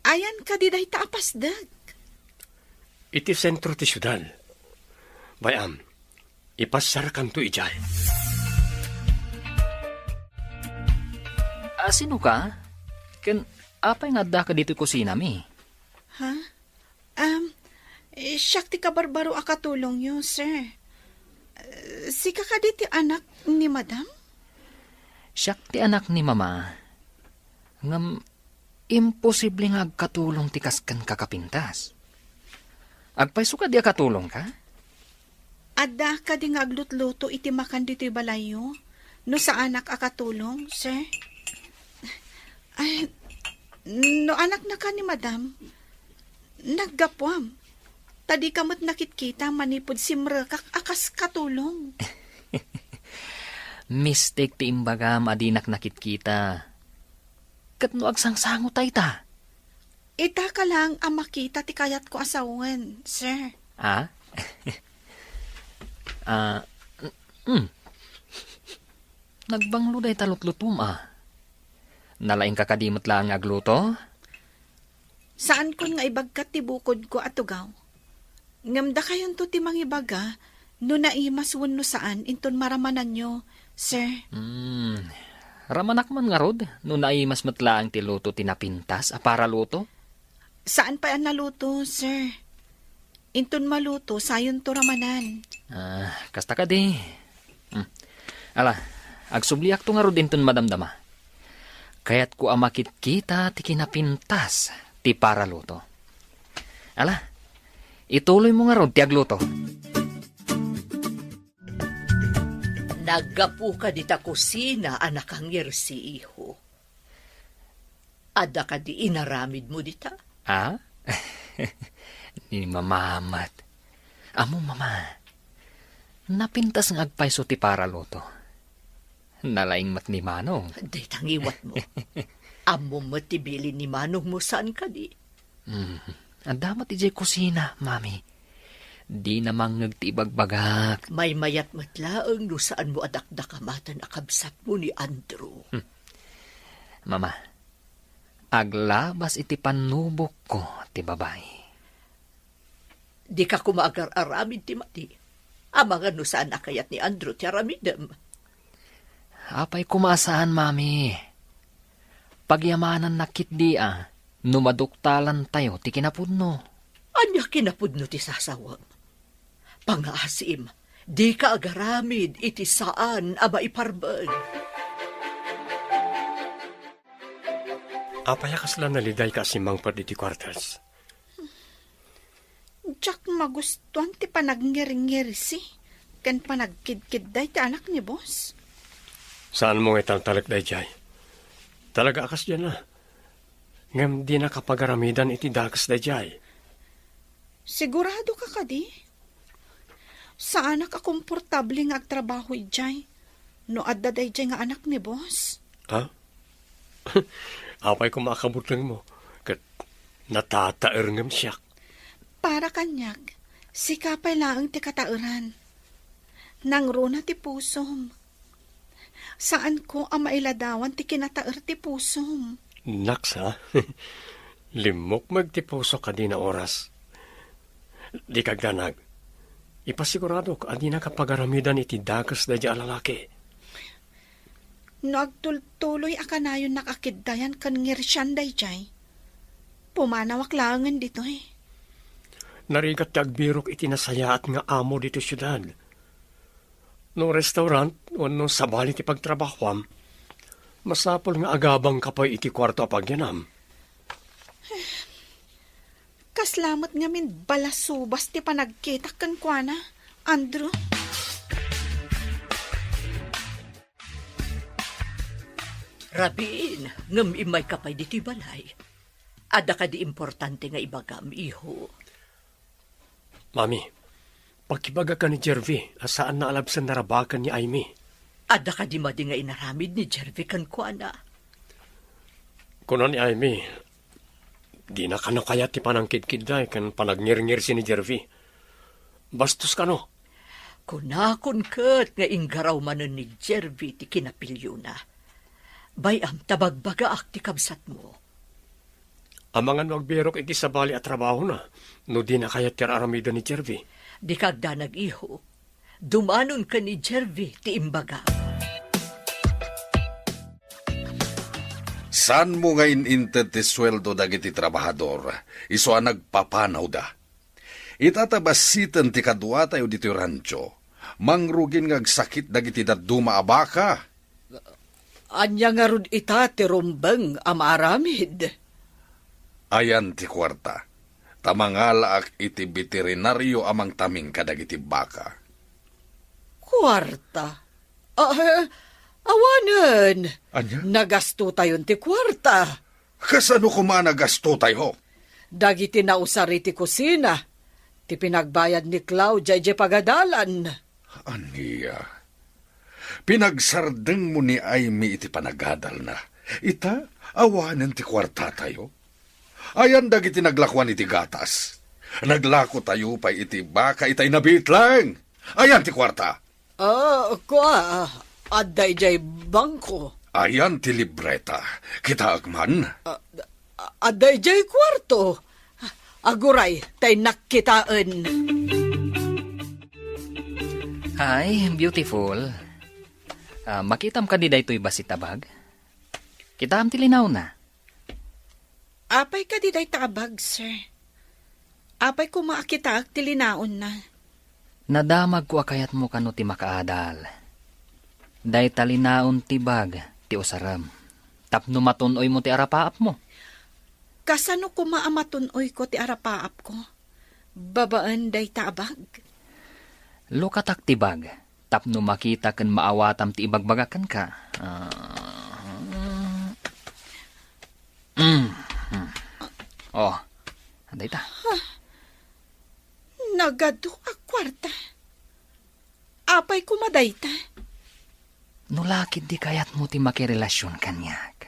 Ayan ka di dahi ta pasdek. Iti sentro ti syudad. Bayam, ipasarakan to ijay. Sino ka? Ken, apay nga da ka dito kusina mi? Ha? Siyak ti kabarbaro akatulong yun, sir. Si kakaditi anak ni madam? Siyak ti anak ni mama. Ngam, imposible nga agkatulong ti kaskan kakapintas. Agpayso ka di akatulong ka? Adda ka di nga aglutluto iti makan dito'y balayo? No sa anak akatulong, sir? Ay, no anak na ka ni madam, naggapwam. Tadi kamot nakitkita manipod si Mrekak akas katulong. Mistake ti imbagam adinak nakitkita. Kat no agsangsango tay ta. Ita ka lang ang makita ti kayat ko asawan, sir. Nagbanglo day talutlutum Nalaing kakadimot lang agluto? Saan kun nga ibagkat ti bukod ko atugaw? Ngamda kayon to ti mangibaga, no naimas no saan inton maramanan nyo, sir. Ramanak man nga rod, no naimas matlaang ti luto tinapintas, para luto? Saan pa yan naluto, sir? Inton maluto, sayon to ramanan. Kasta ka di. Ala, agsubliak to nga rod inton madamdama. Kaya't ko amakit kita ti kinapintas ti para luto. Ala, ituloy mo nga rod ti agluto. Naggapu ka di ta kusina, anak ang si iho. Ada ka di inaramid mo dita? Ni mamamat. Amo mama, napintas ng agpayso ti para luto. Nalaing mat ni Manong. Day tangiwat mo. Amo matibili ni Manong mo saan ka di? Ang damat ijay kusina, mami. Di namang nagtibagbagak. May mayat matlaang no saan mo adakdakamatan akabsat mo ni Andrew. Mama, Aglabas iti panubok ko, ti babae. Di ka kumaagar-aramid ti mati. Amang ano saan nakayat ni Andrew ti aramidem. Apay kumasaan, mami. Pagyamanan nakit di numaduktalan tayo ti kinapudno. Anya kinapudno ti sasawam. Pangaasim, di ka agaramid iti saan ama iparbag. Apayakas lang naliday ka si Mang Pad iti kwartas. Jack magustuhan ti panagngiri-ngiri si. Kan panagkidkid day ti anak ni boss. Saan mo italtalak day jay? Talaga akas dyan na. Ngam di nakapagaramidan iti dakas day jay. Sigurado ka kadi? Saan ka komportable nga agtrabaho ijay? No adda day jay nga anak ni boss? Ha? Apay kung makabutang mo. Kat natataer ngam siyak. Para kanyag, sikapay laang ti katauran. Nang runa ti pusom. Saan ko ang mailadawan ti kinataer ti pusom? Naks ha? Limok magtipuso ka di na oras. Di kagdanag. Ipasigurado ka di na kapagaramidan iti dagas da di alalaki. No agtultuloy akanayon nakakiddayan kan ngirsyan day jay. Pumanawak langan dito eh. Narigat ti agbirok iti nasayaat nga amo dito syudad. No restaurant, no sabali ti pagtrabahwam, masapol nga agabang kapay iti kwarto apagyanam. Kaslamat nga min balasubas ti panagkitak kan kuana, Andrew. Rabin, ngam imay kapay diti balay. Ada ka di importante nga ibagam, iho. Mami, pagkibaga ka ni Jervy, asaan na alabsan narabakan ni Aimee? Ada ka di madi nga inaramid ni Jervy kan kuana. Kuno ni Aimee, di na kano kaya ti panangkid-kid day kan panagnir-ngir si ni Jervy. Bastos ka no? Kunakon kat nga inggaraw manon ni Jervy ti kinapilyo na. Bayam tabagbaga ak ti kabsat mo. Amangan magbirok iti sabali at trabaho na, no di na kaya tiraramidan ni Jervy. Di kagda nag-iho, dumanon ka ni Jervy ti imbaga. San mo nga ininted ti sweldo dagiti trabahador, iso ang nagpapanaw da. Itatabasitan ti kadwa tayo dito rancho, mangrugin ngagsakit dagiti daduma abaka. Anya nga rod ita ti rumbeng amaramid. Ayan ti kwarta. Tamangalaak iti veterinaryo amang taming kadagiti baka. Kwarta? Awanan. Anya? Nagasto tayon ti kwarta. Kasano kumanagasto tayo? Dagiti nausari ti kusina. Ti pinagbayad ni Claudia di pagadalan. Aniya. Pinagsardeng mo ni Aimee iti panagadal na. Ita, awanan ti kwarta tayo. Ayan dagiti naglakwan iti gatas. Naglako tayo pa iti baka itay nabit lang. Ayan ti kwarta. Aday jay bangko. Ayan ti libreta. Kita agman. Aday jay kwarto. Aguray, tay nakkitaan. Hi, beautiful. Makitam ka di daytoy basitabag? Kitam ti linaw na. Apay ka di day tabag, sir. Apay ko maakita ak tilinaon na. Nadamag ko akayat mo kano ti makaadal. Day talinaon ti bag, ti usaram. Tapno matunoy mo ti arapaap mo. Kasano ko maamatunoy ko ti arapaap ko? Babaan day tabag? Lukatak ti bag. Tapno makita kan maawatam ti ibagbagakan ka. Oh, anday ta. Nagado ak kwarta. Apay kumaday ta. Nulakid di kayat mo ti makirelasyon kanyag.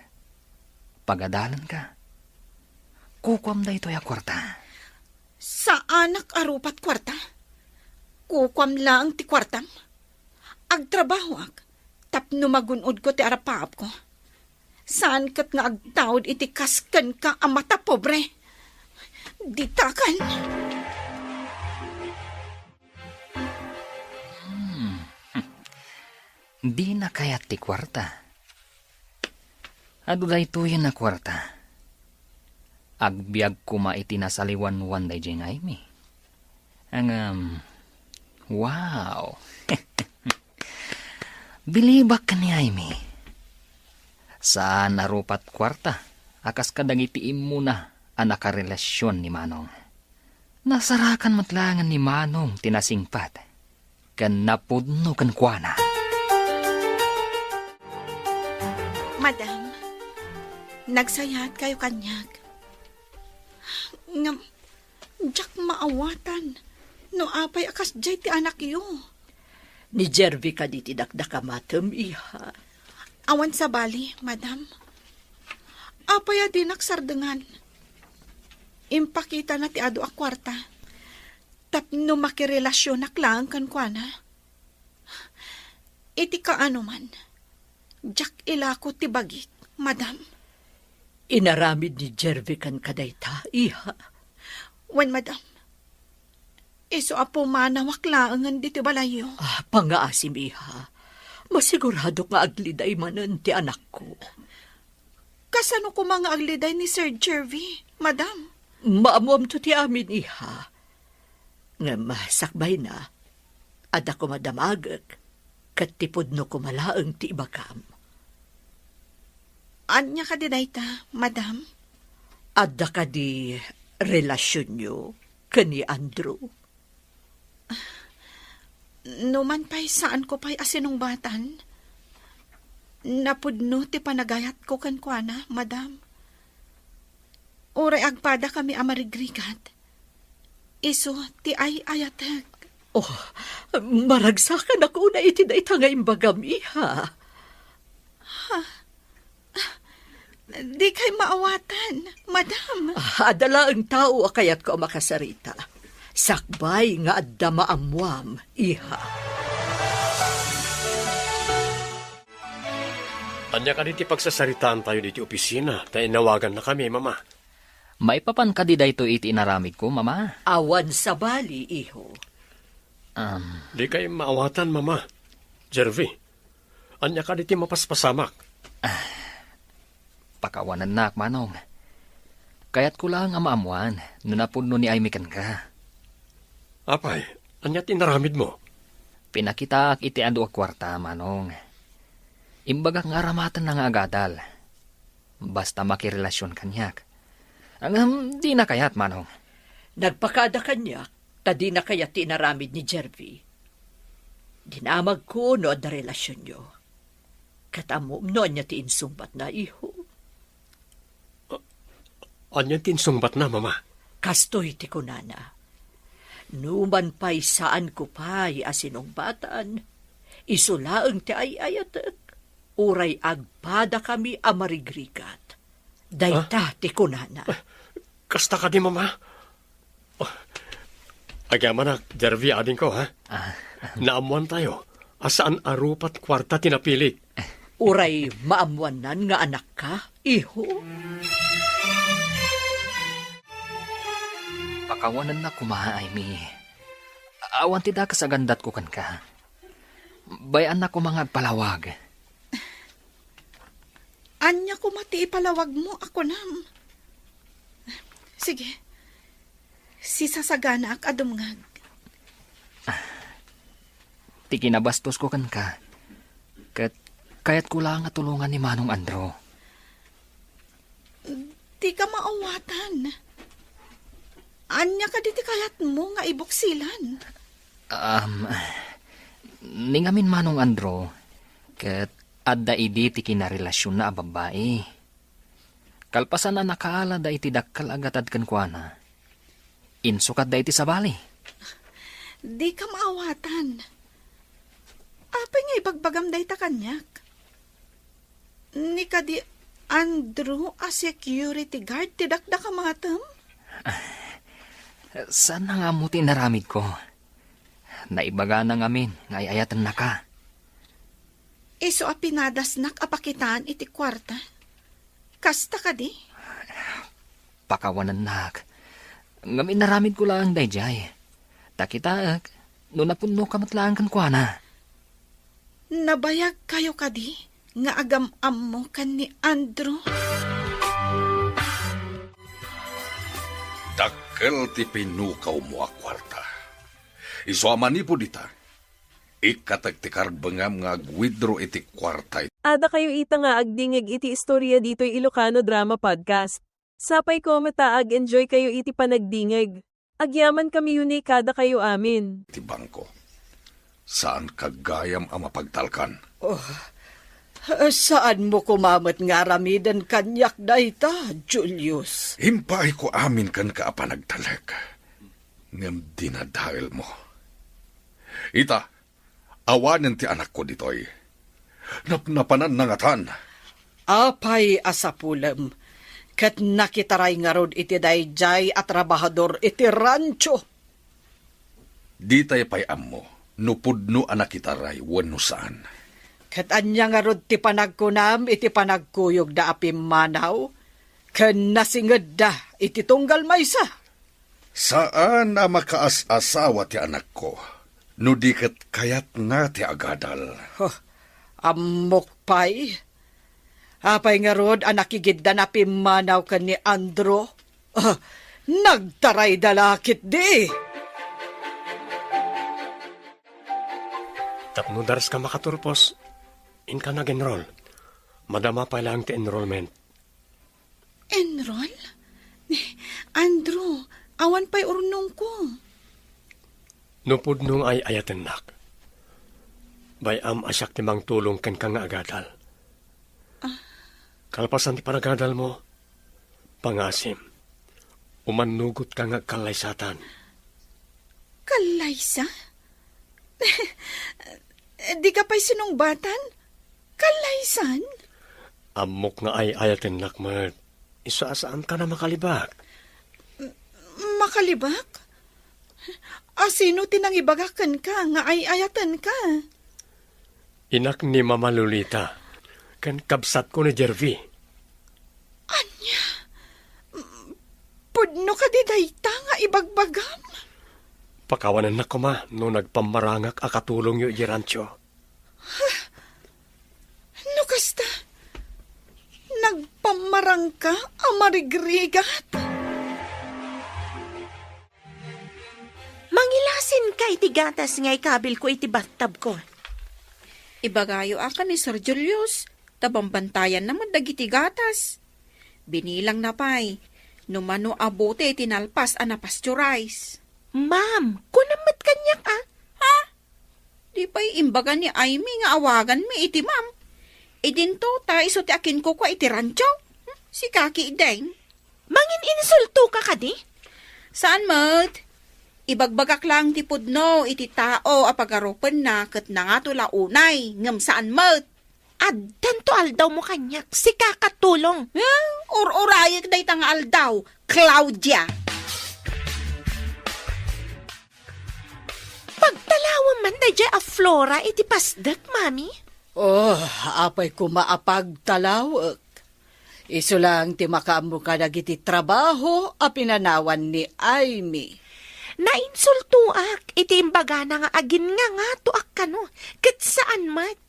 Pagadalan ka. Kukwam da ito ya kwarta. Sa anak arupat kwarta? Kukwam lang ti kwartam? Agtrabaho ak. Tapno magunod ko ti arapaap ko. Saan kat nga agtawd iti kasken ka ang mata pobre? Ditakan. Di na kayat ti kwarta. Adu da ito yan na kwarta. Agbiag kuma iti nasaliwan-wan day jeng Aimee. Wow. Bilibak ka ni Aimee. Saan narupat kwarta? Akas kadagitiim mo na ang nakarelasyon ni Manong. Nasarakan matlangan ni Manong tinasingpat. Kan napudno kan kuana. Madam, nagsayat kayo kanyag. Ngam, jak maawatan. No apay akas jay ti anak yo. Ni Jervy ka di tidakdakamatem, iha. Awan sa bali, madam. Apay adi nagsardengan. Impakita na ti ado a kwarta. Tapno makirelasyon naklang kan kuana. Iti ka ano man. Jak ilako ti bagit, madam. Inaramid ni Jervy kan kadayta, iha. Wen, madam. Iso apo manawak laangan dito balayo. Pangaasim, iha. Masigurado nga agliday manan ti anak ko. Kasano ko mga agliday ni Sir Jervy, madam? Maamuam to ti amin, iha. Nga masakbay na, ada ko madamagak, katipod no kumalaang ti ibakam. Anya ka dinayta, madam? Ada ka di relasyon nyo kani Andrew? Numan pa'y saan ko pa'y asinungbatan? Napudno ti panagayat ko kan kuana, madam. Uray agpada kami amarigrigat. Iso ti ay ayatag. Oh, maragsakan ako na iti da itanga imbagam, iha. Di kay maawatan, madam. Adala ang tao akayat ko makasarita. Sakbay nga adda maamuam, iha. Anya ka diti pagsasaritaan tayo diti opisina, tayo nawagan na kami, mama. May papan ka di dayto iti inaramid ko, mama. Awan sa bali, iho. Di kayo maawatan, mama. Jervy, anya ka diti mapaspasamak. Pakawanan na, Manong. Kaya't ko lang ang maamuan, nunapudno ni Aimee kan ka. Apay, anya tinaramid mo? Pinakita ak iti adu a kwarta, Manong. Imbagak nga aramatan na nga agadal. Basta makirelasyon kanyak. Di na kayat, Manong. Nagpakada kanyak, tadi na kaya tinaramid ni Jervy. Dinamag ko no da relasyon nyo. Katamom no anya ti insumbat na, iho. Anya tinsungbat na, mama? Kastoy ti kunana. Numan pa'y saan ko pa'y asinungbatan. Isulaang ti ayatek. Uray agpada kami amarigrigat. Dayta ti kunana. Kasta ka di, mama? Agyaman na, Jervy, ading ko, ha? Naamuan tayo. Asaan arupat kwarta tinapilit? Uray maamuanan nga anak ka, iho. Pakawanan na kumaha, Aimee. Awan ti da kasagandat ko kan ka. Bayan na ko mga palawag. Anya ko mati ipalawag mo ako nam. Sige. Si sasagana ak adumngag. Ti kinabastos ko kan ka. Kaya't ko lang nga tulungan ni Manong Andro. Di ka maawatan. Anya ka diti kayat mo nga ibuksilan. Ningamin Manong Andro, kat adda idi ti kinarelasyon na babae. Kalpasan na nakaala da iti dakkal agatad kan kuana. Insukat da iti sabali. Di ka maawatan. Apay nga ibagbagam da ita kanyak. Ni ka di Andrew a security guard ti dakda ka matam? Saan na nga mo tinaramid ko? Naibaga na ngamin, ngayayatan na ka. Iso a pinadasnak apakitaan iti kwarta. Kasta ka di? Pakawanan nak. Ngamin naramid ko lang dayjay. Takitaak, no napuno kamatlaan kan kwa na. Nabayag kayo ka di? Nga agam-am mo kan ni Andrew? Dakkel ti pinukaw mo a kwarta. Isuaman ni po dita. Ikatag ti karbengam nga agwidro iti kwarta. Ada kayo ita nga agdingig iti istorya dito'y Ilocano Drama Podcast. Sapay ko enjoy kayo iti panagdingig. Agyaman kami yun kada kayo amin. Ti bangko. Saan kagayam ang mapagtalkan? Saan mo kumamat nga ramidan kanyak dayta, Julius? Himpay ko amin kan kaapanagtalag. Ngam dinadahil mo. Ita, awanin ti anak ko ditoy. Napnapanan nangatan. Apay asapulem. Kat nakitaray nga rod iti dayjay at trabahador iti rancho. Di tayo payam mo. Nupudno anak itaray wano saan. Kat anya nga rod ti panagkunam iti panagkuyog da apim manaw. Ken nasinged da iti tunggal maysa. Saan na makaas-asawa ti anak ko? No di kat kayat nga ti agadal. Amok pay. Apay nga rod anak igidda na pimanaw ka ni Andro. Nagtaray dalakit di. Tapno daras ka makaturpos, in ka nag-enroll. Madama pa lang ti enrollment. Enroll? Andrew, awan pa'y urnong ko. Nupod nung ay ayaten nak. Bayam asyak ti mang tulong ken ka nga agadal. Kalpasan ti panagadal mo, pangasim. Umanugot ka nga kalaysatan. Kalaysa? Di ka pa'y sinungbatan? Kalaysan? Amok nga ay ayaten nak, mat. Isaasaan ka na makalibak. Makalibak? Sino tinangibagakan ka nga ay ayatan ka? Inak ni Mama Lolita, kan kabsat ko ni Jervy. Anya? Pudno ka di dayta nga ibagbagam? Pakawanan na ko ma, no nagpamarangak akatulong yu irancho. No kasta? Nagpamarang ka amarigrigat? Mangilasin ka iti gatas nga ikabil ko iti bathtub ko. Ibagayo akan ni Sir Julius, tabambantayan naman dagiti gatas. Binilang na pa'y, numano abote tinalpas a napasturize. Ma'am, kunamat kanyak Ha? Di pa'y imbaga ni Amy nga awagan mi iti ma'am. Idinto ta iso ti akin ko kwa iti rancho. Si Kaki Ideng. Mangin insulto ka kadi? Saan mat? Ibagbagak lang ti pudno iti tao a pagarupan na ket nangatula unay ngem saan mat. Addan to aldaw mo kanyak, si kakatulong. Urayag day tang aldaw, Claudia. Pagtalawan man da a Flora iti pasdak, mami. Apay kumaapagtalawak. Iso lang ti makaambo ka dagiti trabaho a pinanawan ni Amy. Nainsultuak, iti imbaga na nga agin nga tuak kano, ket saan mat?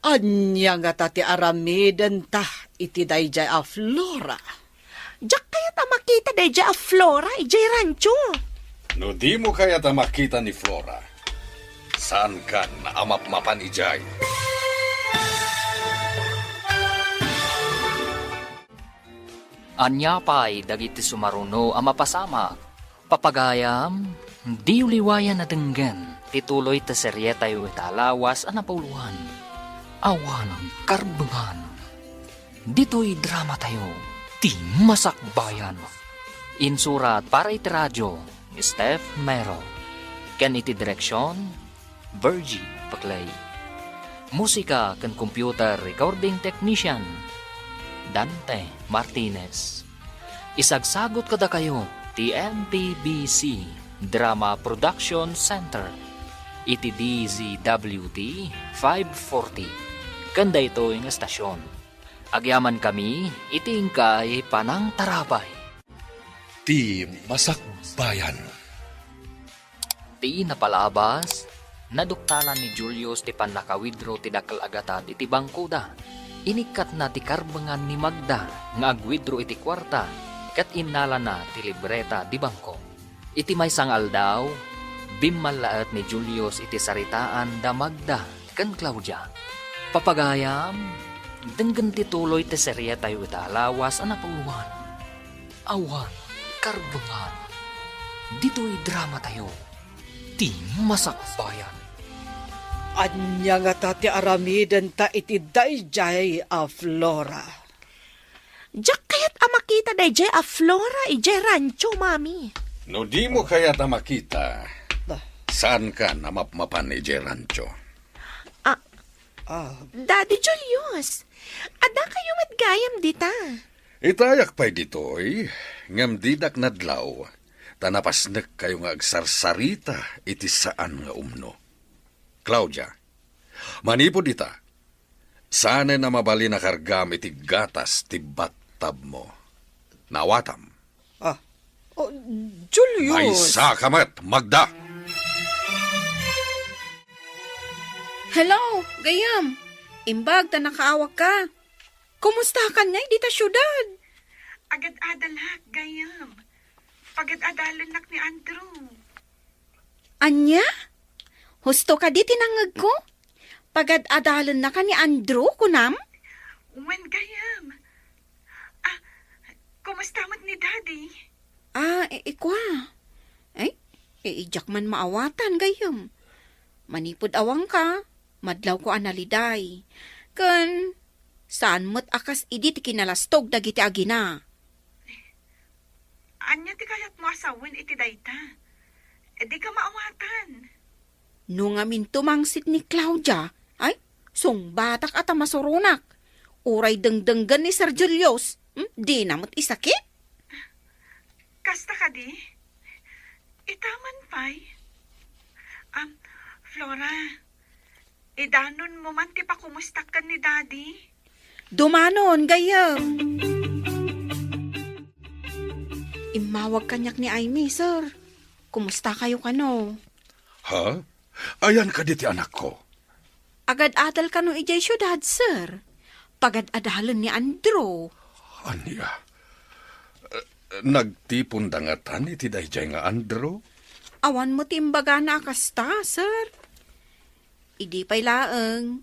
Anya nga tati aramidan ta iti dayjay a Flora. Diyak kaya ta makita dayjay a Flora, ijay rancho. No di mo kaya ta makita ni Flora. Saan ka naamap-mapan ijay? Anya pa'y dagiti sumaruno ang mapasama. Papagayam, di uliwayan na denggan, tituloy ta seryeta yu italawas ang napuluhan. Awan ang karbengan. Dito'y drama tayo, ti masakbayan. Insurat para iti radyo, ni Steph Mero. Ken iti direksyon, Virgie Paclay. Musika ken computer recording technician, Dante Martinez. Isagsagot kada kayo ti MPBC Drama Production Center iti DZWT 540 kanda ito yung estasyon. Agyaman kami, iting kay panang tarabay. Ti Masakbayan. Ti napalabas, naduktalan ni Julius ti panakawidro ti dakkel agatan iti bangkuda. Inikat na ti karbengan ni Magda nga agwidro iti kwarta ket innala na ti libreta di bangko. Iti may sangal daw, bimmalaat ni Julius iti saritaan da Magda ken Claudia. Papagayam, denggen ti tuloy ti serye tayo italawas ang napuluan. Awan, karbengan, dito'y drama tayo. Ti Masakbayan. Anya nga ta ti aramidan ta iti dayjay a Flora. Diyak kayat amakita dayjay a Flora ijay rancho, mami. No di mo kaya ta makita, saan ka namapmapan ni Gerancho? Daddy Julius, ada kayo madgayam dita. Itayak pa'y ditoy, ngam didak nadlaw, tanapasnek kayo nga agsarsarita iti saan nga umno. Claudia, manipod ita, sana na mabali na kargam iti gatas ti battab mo. Nawatam. Julius! May sakamat, Magda! Hello, gayam. Imbag ta nakaawak ka. Kumusta ka niya dita syudad? Agad-adalak, gayam. Pagad-adalan ni Andrew. Anya? Husto ka di tinangag ko? Pagad-adalan na ka ni Andrew, kunam? When gayam. Kumusta mat ni Daddy? Ikwa. Ijak man maawatan, gayam. Manipod awang ka, madlaw ko analiday. Kan, saan mo't akas idi ti kinalastog dagiti agina? Anya ti kayat mo asawin iti dayta. Di ka maawatan. Nung amin tumangsit ni Claudia, ay, sungbatak at masurunak. Uray dengdenggan ni Sir Julius, di namot isakit. Kasta ka di? Itaman pa'y. Flora, idanon mo man ti pakumustak ka ni Daddy. Dumanon, gayam. Imawag kanyak ni Amy, sir. Kumusta kayo kano? Ha? Ayan ka diti anak ko. Agad-adal kano ijay syudad, sir. Pagad-adalan ni Andrew. Anya? Nagtipon dangatan iti dayjay nga Andrew? Awan mo timbaga na akasta, sir. Idi pa'y laeng.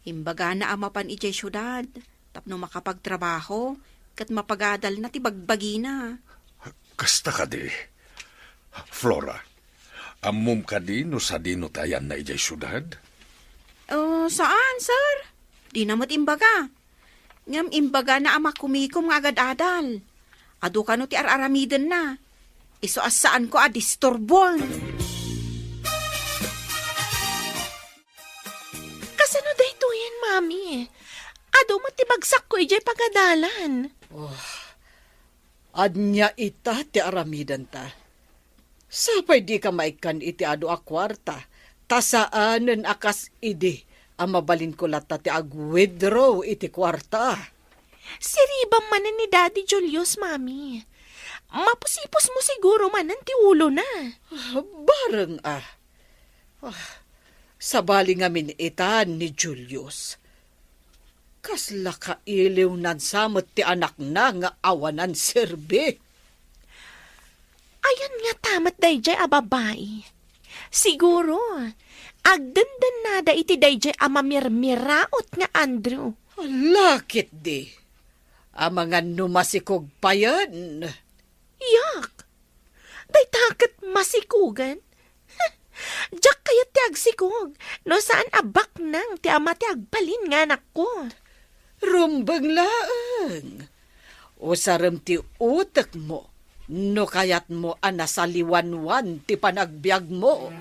Imbaga na amapan ijay syudad. Tapno makapagtrabaho. Kat mapagadal na ti bagbagi na. Kasta ka di. Flora, amum ka di no sa dino tayan na ijay syudad? Saan, sir? Di namat imbaga. Ngam imbaga na ama kumikom nga agad-adal. Ado ka no ti araramiden na. Iso asaan ko disturbol. Kasano dayto yan, mami? Ado matibagsak ko ijay pagadalan. Anya ita ti aramidan ta. Sapay di ka maikan iti ado a kwarta. Tasaanen akas idi. Ang mabalin ko lata ti agwithdraw iti kwarta. Siribam man ni Daddy Julius, mami. Mapusipos mo siguro man ang tiulo na. Bareng sabali ngamin itan ni Julius. Kasla ka iliw nan samot ti anak na nga awanan serbe. Ayan nga tamat dayjay a babae. Siguro, agdandan nada iti dayjay a mamirmiraot nga Andrew. Lakit di. Ang mga numasikog pa yan. Yak! Day takot masikugan? Diyak kaya ti agsikog. No saan abak nang ti ama ti agbalin nga anak ko. Rumbang laang. O sarem ti utek mo. No kayat mo anasaliwanwan ti panagbiag mo.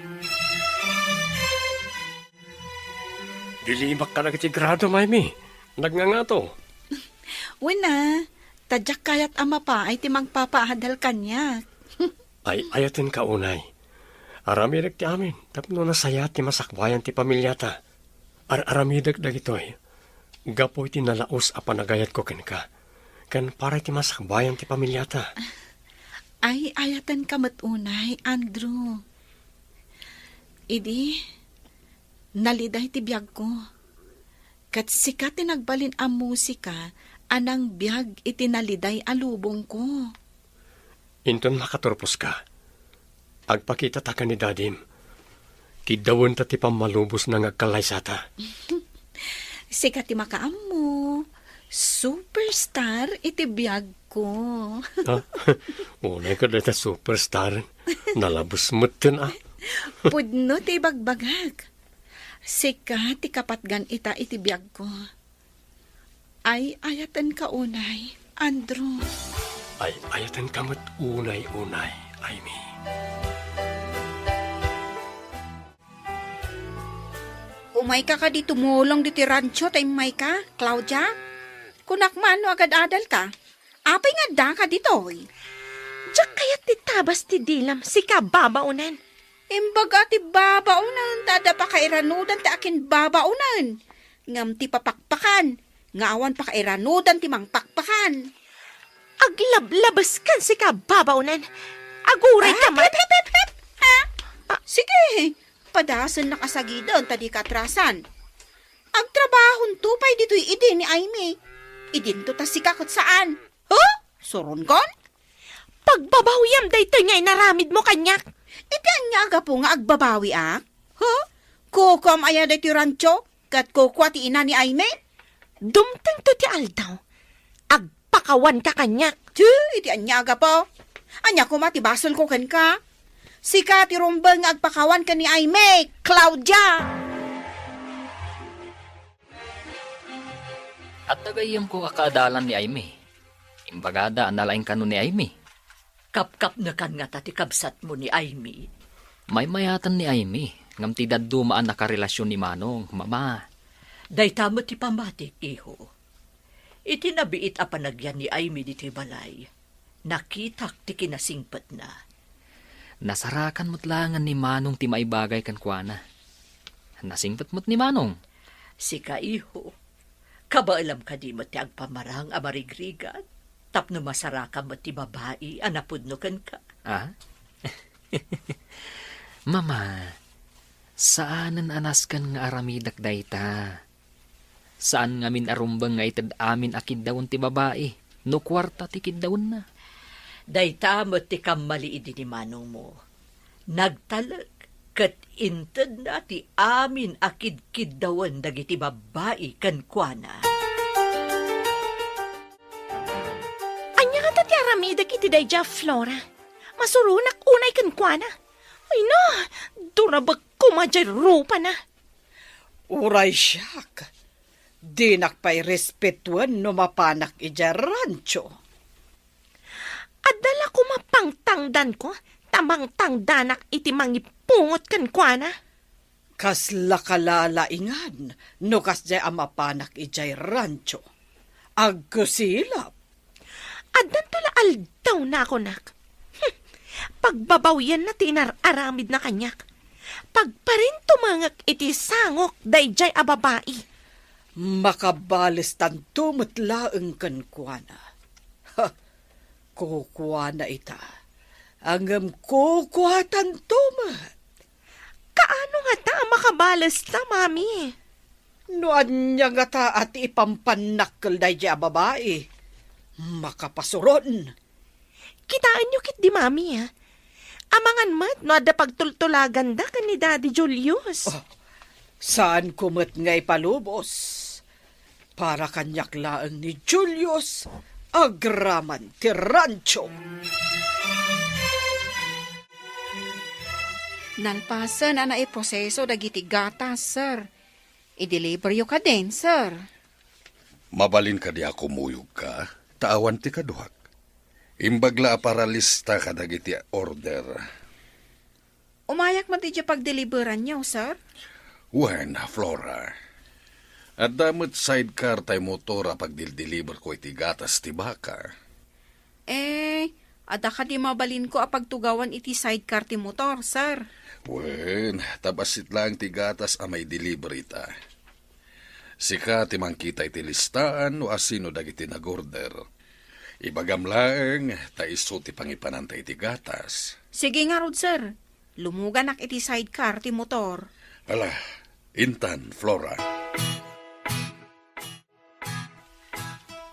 Dilimak ka na kitigrado, Maimi. Nagngangato. Wala, tadyak kayat ama pa ay ti magpapaadal kanya. Ay ayatin ka unay. Aramidag ti amin. Tapno nasaya ti masakbayan ti pamilyata. Aramidag dagitoy. Gapoy ti nalaos a panagayat ko ken ka. Kan para ti masakbayan ti pamilyata. Ay, ayatan ka matunay, Andrew. Idi, naliday ti biyag ko. Kat sikat ti nagbalin ang musika, anang biyag itinaliday alubong ko. Inton makaturpos ka. Agpakita ta ka ni dadim. Kidawon ta ti pamalubos na ngagkalaysata. Sikat ti makaammo. Superstar iti biyag ko. Ha? Unay ka dito superstar. Nalabos mo tin Pudno ti bagbagag. Sikat ti kapatgan ita iti biyag ko. Ay, ayatan ka unay, Andrew. Ay, ayatan kamot unay-unay, Amy. Umay ka di tumulong diti rancho tay may ka, Claudia? Kunak man no agad adal ka. Apay nga da ka ditoy. Diyak kaya ti tabas ti dilam, si ka babaunan. Imbaga ti babaunan, tada pa kairanudan ti akin babaunan. Ngam ti papakpakan, ngawan pa kairanudan ti mangpakpakan. Aglablabas kan si ka babaunan. Aguray ka man. Ha? Sige, padasan nakasagidon tadi katrasan. Agtrabahon tupay dito'y idi ni Aimee. Idinto ta si kakot saan? Huh? Suron kon? Pagbabawyam dayto nga inaramid mo kanyak. Iti anyaga po nga agbabawi ak? Huh? Kukom aya dayto rancho? Kat kukwa ti ina ni Aimee? Dumtang to ti aldaw. Agpakawan ka kanyak. Iti anyaga po. Anya ko matibasol ko ken ka. Sika ti rumbeng agpakawan ka ni Aimee, Claudia. At nagayam ko akadalan ni Aimee. Imbagada analaing kano ni Aimee. Kap-kap na kan nga tati kabsat mo ni Aimee. May mayatan ni Aimee. Ngam ti daddumaan nakarelasyon ni Manong, mama. Dayta mo ti pamatik, iho. Itinabiit a panagyan ni Aimee di ti balay. Nakitak ti kinasingpat na. Nasarakan mo't langan ni Manong ti maibagay kan kuana. Nasingpat mo't ni Manong. Sika, iho. Kabaalam ka di mo ti agpamarang amarigrigan. Tapno masaraka mo ti babae, anapudno kan ka. Ah? Mama, saanan anas kan nga aramidak dayta? Saan ngamin arumbang nga itad amin akid dawon ti babae? No kwarta ti kidawon na. Dayta mo ti kamaliid ni manong mo. Nagtalag, kat intad na ti amin akid dawan dagiti babae kan kuana. Anya nga ti aramidak iti dayja, Flora. Masurunak unay kan kuana. Ay no, durabag kumadjay rupa na. Uray siyak. Di nakpay respetuan no mapanak ija rancho. Adala ko mapangtangdan ko, tamang tangdanak iti mangipungot kan kuana. Kas lakalalaingan no kas jay amapanak ijay rancho. Agkusilap. Adan tula aldaw na ako nak. Pagbabawyan na tinar-aramid na kanyak. Pagparin tumangak iti sangok dayjay a babae. Makabalis tanto matlaeng kan kuana. Ha, kukuana ita. Angam kukuha tanto mat. Kaano nga ta makabalis ta, mami? Noan niya nga ta at ipampanakkel dayjay a babae. Makapasuron. Kitaan nyo kit di, mami, ha? Amangan mat, no ada pagtultulagan da kan ni Daddy Julius. Oh, saan kumot ngay palubos? Para kanyak laang ni Julius, agraman ti rancho. Nalpasan na iproseso dagiti gatas, sir. I-deliver yo ka din, sir. Mabalin ka di ako muyog ka, taawan ti kaduhak. Imbagla para lista ka dagiti order. Umayak mo di pag-deliveran nyo, sir? Wen, Flora. At damot sidecar tay motora pag-deliver ko iti gatas ti baka. Ada ka di mabalin ko apagtugawan iti sidecar ti motor, sir. Wen, tabasit lang ti gatas a may delivery ta. Sika timang kita iti listaan o asino dagiti nag-order. Ibagam laeng, ta iso ti pangipanan ta iti gatas. Sige nga rod, sir. Lumugan ak iti sidecar ti motor. Ala, Intan, Flora.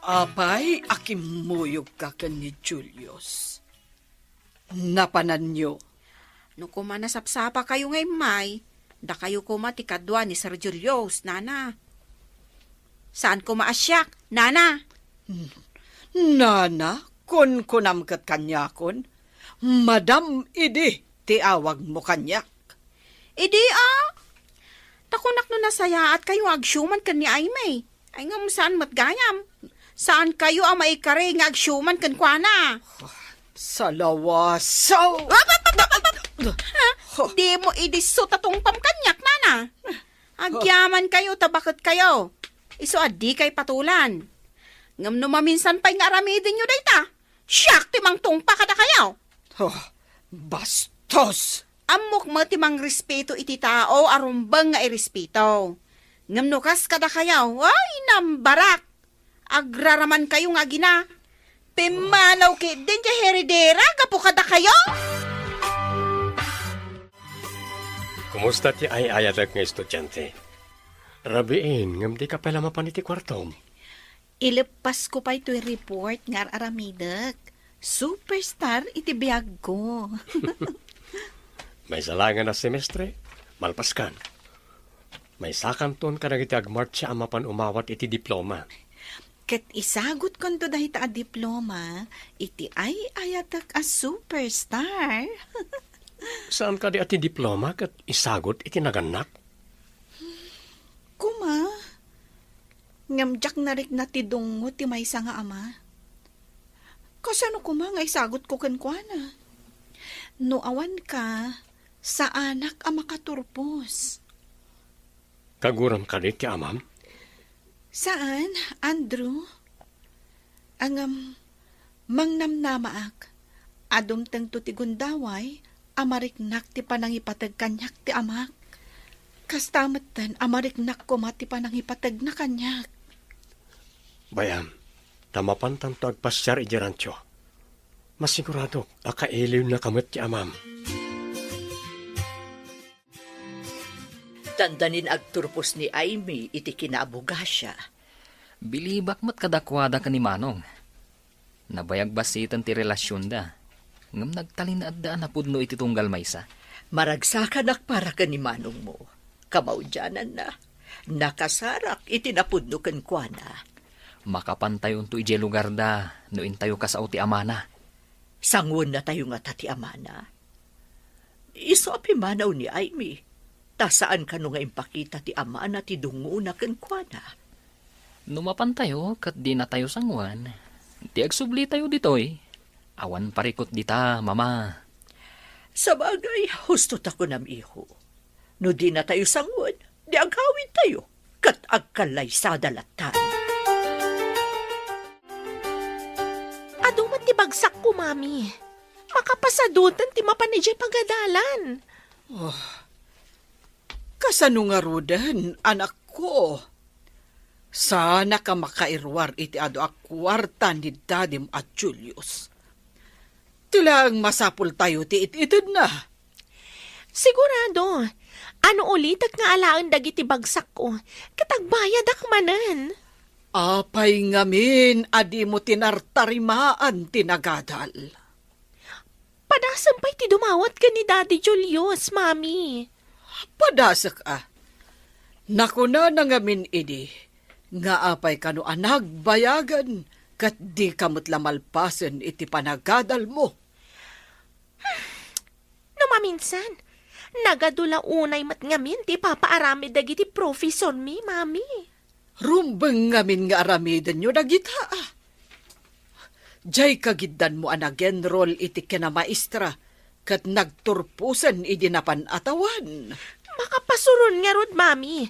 Apay, akimuyog ka ni Julius. Napanan nyo. No kumanasapsapa kayo ngay may, da kayo kumatikadwa ni Sir Julius, nana. Saan ko maasyak, nana? Nana, kun kunamkat kanyakon, Madam idi, tiawag mo kanyak. Idi takunak no nasaya at kayo agsyuman kan ni Aimay. Ay nga mo saan matgayam. Saan kayo ang maikari nga agsyuman kan kwa na? Sa lawasaw! Di mo idiso tatong pamkanyak, nana. Agyaman kayo, tabakit kayo. Iso adi kay patulan. Ngam no maminsan pa'y nga aramidin nyo dayta. Siyak timang tungpa kada kayo. Bastos! Amok mo timang respeto iti tao, arumbang nga irespeto. Ngam no kas kada kayo, ay nambarak. Agraraman kayo nga gina. Pimanaw ki din kay heredera, gapo kada kayo. Kumusta ti ay ayadag nga estudyante? Rabiin, ngam di ka pala mapaniti kwartom. Ilipas ko pa ito'y report nga aramidak. Superstar iti biyag ko. May salangan na semestre, malpaskan. May sakanton ka nagiti agmartya ang mapan umawat iti diploma. Ket isagot kon to dahil ta a diploma, iti ay ayatak a superstar. Saan ka di ati diploma kat isagot iti naganak? Kuma, ngamjak narik na ti dungo ti maysa nga ama. Kasano kuma nga isagot ko kenkwana? No awan ka, sa anak a makaturpos. Kaguram ka di ti amam? Saan, Andrew? Angam, mangnamnamaak, adumteng to ti gundaway, amariknak ti panangipatag kanyak ti amak. Kastamatan, amariknak ko mati panangipatag na kanyak. Bayam, tamapan tanto agpasyar idirancho. Masigurado, akailiw na kamot ti amam. Tandanin agturpos ni Aimee iti kinaabugasya. Bilibak mat kadakwada ka ni Manong. Nabayag basitan ti relasyon da. Ngam nagtalin at daan na pudno iti tunggal maysa. Maragsakan para ka ni Manong mo. Kamaudyanan na. Nakasarak iti napudno ken kuana. Makapantay unto ije lugar da, no intayo ka sa uti amana. Sangon na tayo nga tati amana. Iso apimanaw ni Aimee. Ta saan ka no nga impakita ti amana ti dungo na ken kuana. Numapantayo kat di na tayo sangwan. Ti agsubli tayo ditoy. Awan parikot dita, mama. Sa bagay, husto ta ko nam iho. No di na tayo sangwan, di agawin tayo. Kat agkalay sa dalatan. Aduman ti bagsak ko, mami. Makapasadutan ti mapanijay pagadalan. Kasano nga roden, anak ko? Sana ka makairwar iti ado akwarta ni Dadim at Julius. Tilang masapul tayo ti ititid na. Sigurado. Ano ulit at nga alaan dagiti bagsak ko? Katagbayad akmanan. Apay ngamin, adi mo tinartarimaan tinagadal. Padasampay ti dumawat ka ni Daddy Julius, mami. Padasak Nakuna na ngamin idi, nga apay kano anag bayagan, kat di kamot lamalpasen iti panagadal mo. No maminsan, nagadula unay mat ngamin ti papaarami dagiti professor mi, mami. Rumbeng ngamin nga aramidan nyo dagita. Jay kagiddan mo anagenrol iti kinamaestra, kat nagturpusan idi napan atawan. Makapasurun nga rod, mami.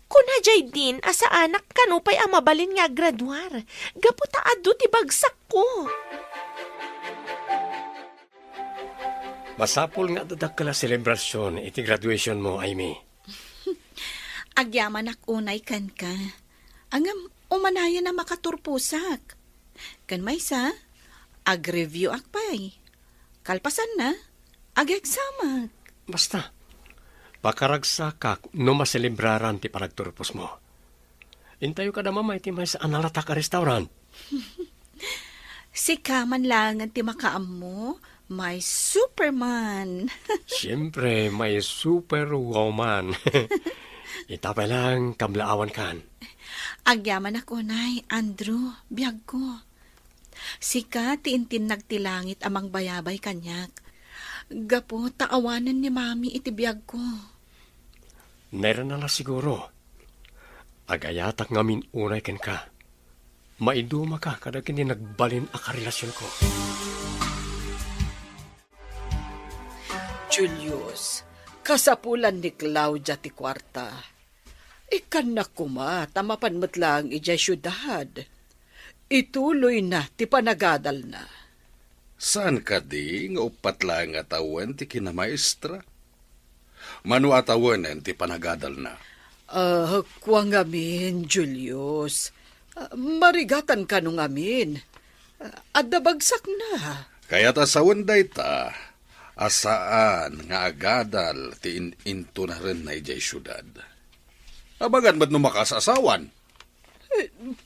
Kuna jay din asa anak kanupay ang mabalin nga graduar. Gaputa adu ti bagsak ko. Masapul nga dadag kala selebrasyon iti graduation mo, Aimee. Agyaman ak unay kan ka. Angam umanaya na makaturpusak. Kan may sa, ag-review ak pa'y. Kalpasan na, ag-examak. Basta, pakaragsak no maselebraran ti panagturpos mo. Intayo ka na mamay ti may sa analata ka restaurant. Si kaman lang ti makaam mo, may Superman. Siyempre, may superwoman. Itapay lang, kablaawan kan. Agyaman ako, Nay, Andrew, biyag ko. Sika, tiintin nagtilangit amang bayabay kanyak. Gapo, taawanan ni Mami iti biyag ko. Meron na siguro. Agayatak ngamin unay ken ka. Maiduma ka kada kini nagbalin a karelasyon ko. Julius, kasapulan ni Claudia ti kwarta. Ikan na kuma, tamapan mo't lang ijay syudad. Ituloy na, ti panagadal na. Saan ka di nga upat lang atawan ti kinamaestra? Manu atawanen ti panagadal na. Kuwang amin, Julius. Marigatan ka nung amin. Adabagsak na. Kaya't asawan day ta, asaan nga agadal ti into na rin na ijay syudad. Abagan ba't numakas asawan?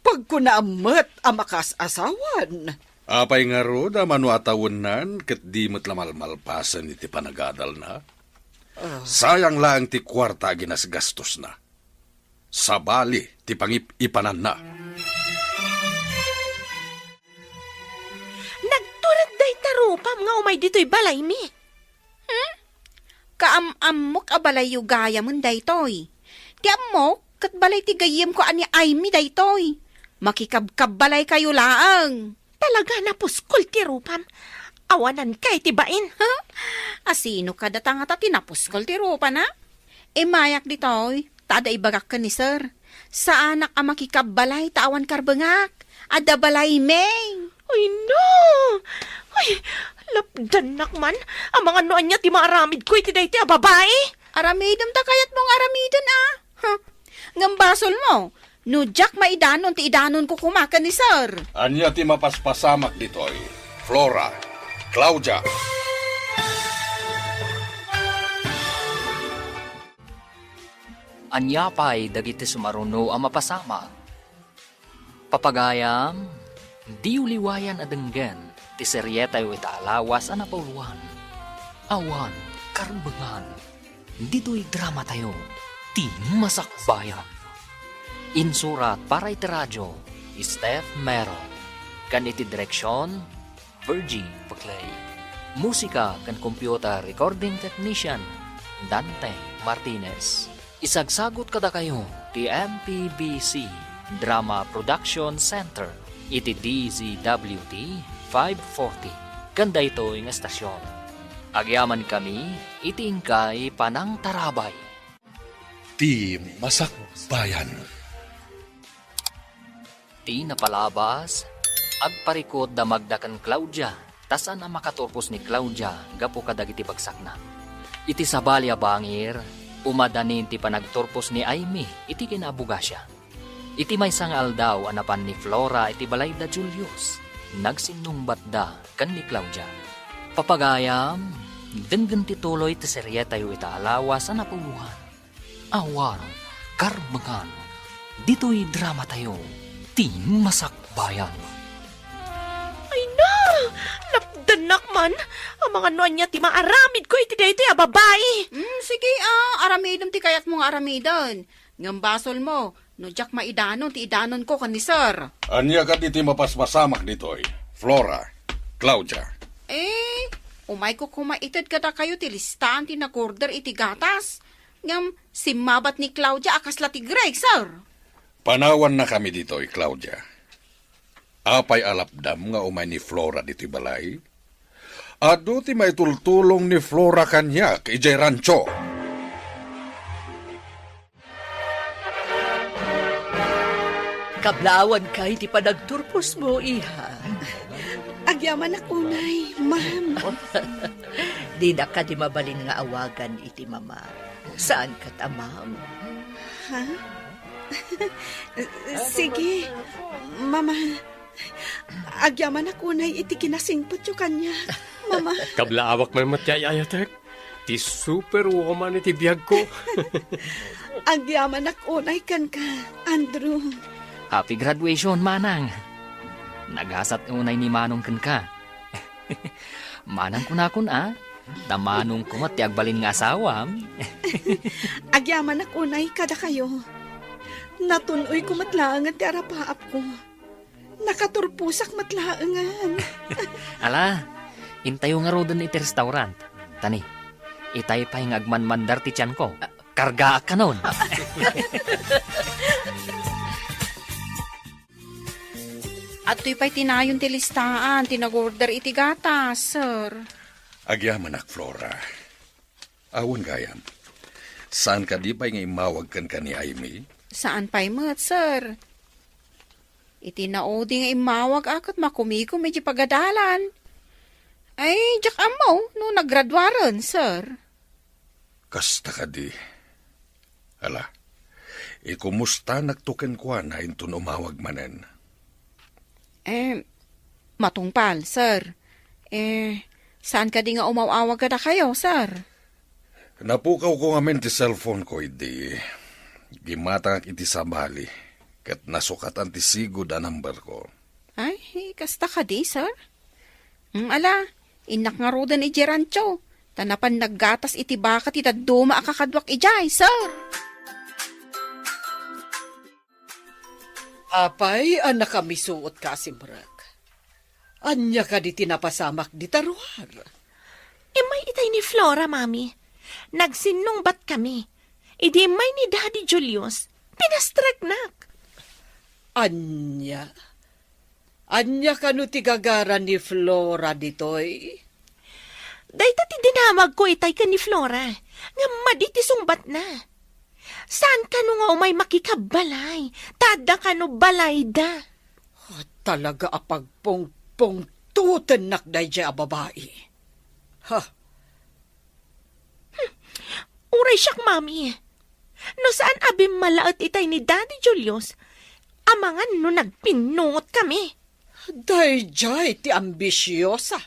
Pag kunaamat amakas asawan. Apay nga ro da manu atawunan ket di mo't lamalmalpasan iti panagadal na. Sayang lang ti kwarta ginasgastos na. Sabali ti pangipanan na. Nagturad day tarupam nga umay dito'y balay mi. Kaam-amok a balay yu gaya mon daytoy. Ti amok, kat balay ti gayem ko ani Aimee daytoy. Makikabkab balay kayo laang. Talaga na puskol ti rupam. Awanan kay ti bain, ha? Asino ka datang ata tinapuskol ti rupan, ha? Mayak ditoy, tada ibagak ka ni sir. Sa anak a makikabbalay, tawan karbangak. Ada balay meng. Ay, no! Ay, lapdan nakman. Ang mga noan niya, ti maaramid ko, iti day ti babae. Aramidam ta kayat mong aramidan, ah. Huh. Ngambasol mo, no Jack maidanon, ti idanon ko kumakan ni sir. Anya ti mapaspasamak ditoy. Flora, Claudia. Anya pa'y dagiti sumaruno ang mapasama. Papagayam, di uliwayan adenggen, ti seryeta yu itaalawas ang napuluan. Awan, karbangan, dito'y drama tayo, ti masakbayan. Insurat para iti radyo, Steph Mero. Kan iti direksyon, Virgie Buclay. Musika kan computer recording technician, Dante Martinez. Isagsagot kada kayo ti MPBC Drama Production Center iti DZWT 540 kanda ito yung estasyon. Agyaman kami iti ingkay panang tarabay. Ti Masakbayan. Ti napalabas agparikot da magdakan Claudia tasan ang makaturpos ni Claudia gapo kadag iti bagsak na. Iti sabali a bangir umadanin ti panagturpos ni Aimee iti kinabuga siya. Iti may sangal daw anapan ni Flora iti balay da Julius. Nagsinungbat da kan ni Claudia. Papagayam, denggan ti tuloy ti seryeta yu itaalawas sa napuluhan. Awan, karbangan, dito'y drama tayo, ti masakbayan. Ay na! Napdanak man! Ang mga noan niya ti maaramid ko iti dayto ya babae. Sige aramidom ti kayat mong aramidan. Ngambasol mo, no Jack maidanon ti idanon ko kan ni sir. Anya ka ti mapaspasamak ditoy. Flora, Claudia. Umay ko kumaitid kada kayo ti listahan ti nakorder iti gatas. Ngam, simabat ni Claudia akas lati Greg, sir. Panawan na kami ditoy, Claudia. Apay alapdam nga umay ni Flora dito'y balay. Ado ti may tultulong ni Flora kanyak ijay rancho. Kablawan kay ti panagturpos mo, iha. Agyaman ako, Nay, ma'am. Di na ka di mabalin nga awagan iti mama. Saan ka tamam? Ha? Sige, Mama. Agyaman ako na iti kinasingpot yung kanya, Mama. Kablaawak may matyayayatek. Ti superwoman iti biyag ko. Agyaman ako na kan ka, Andrew. Happy graduation, Manang. Nagasat unay ni Manong kan ka. Manang kunakun Tamanong kumat ti agbalin nga asawam. Agyaman ako na kada kayo. Natunoy ko matlaangan ti arapaap ko. Nakaturpusak matlaangan. Ala, intayo nga rodan iti restaurant. Tani, itay pa yung agmanmandar ti tiyan ko. Karga ka nun. At to'y pa'y tinayon ti listaan, tinag-order iti gatas, sir. Agyaman Flora. Awan gayam. Saan ka di pa nga imawag kan ka ni Aimee? Saan pa'y mat, sir? Iti naodi nga imawag akot makumiko medyo pagadalan. Ay, jak amaw, no naggraduaran, sir. Kasta ka di. Ala, kumusta nagtuken kwa na intun umawag manen? Matungpal, sir. Saan ka di nga umawawag ka na kayo, sir? Napukaw ko ngamen ti cellphone ko, idi. Gimatang iti sabali. Kat nasukatan ti sigod a number ko. Ay, kasta ka di, sir? Ala, inak nga rodan iti rancho. Tanapan naggatas iti baka ti taduma akakadwak ijay, sir. Apay, anak kami suot ka, Simrak. Anya ka di tinapasamak di taruhar. May itay ni Flora, Mami. Nagsinungbat kami. Idi may ni Daddy Julius. Pinastreknak. Anya? Anya ka no tigagaran ni Flora ditoy? Dahita ti dinamag ko itay ka ni Flora. Nga maditi sungbat na. Saan ka no nga umay makikabalay? Tada ka no balay da. Talaga apagpong tuten nakday dya babae. Ha? Uray siyak, Mami. No saan abim malaot itay ni Daddy Julius, amangan no nagpinungot kami. Dayjay ti ambisyosa.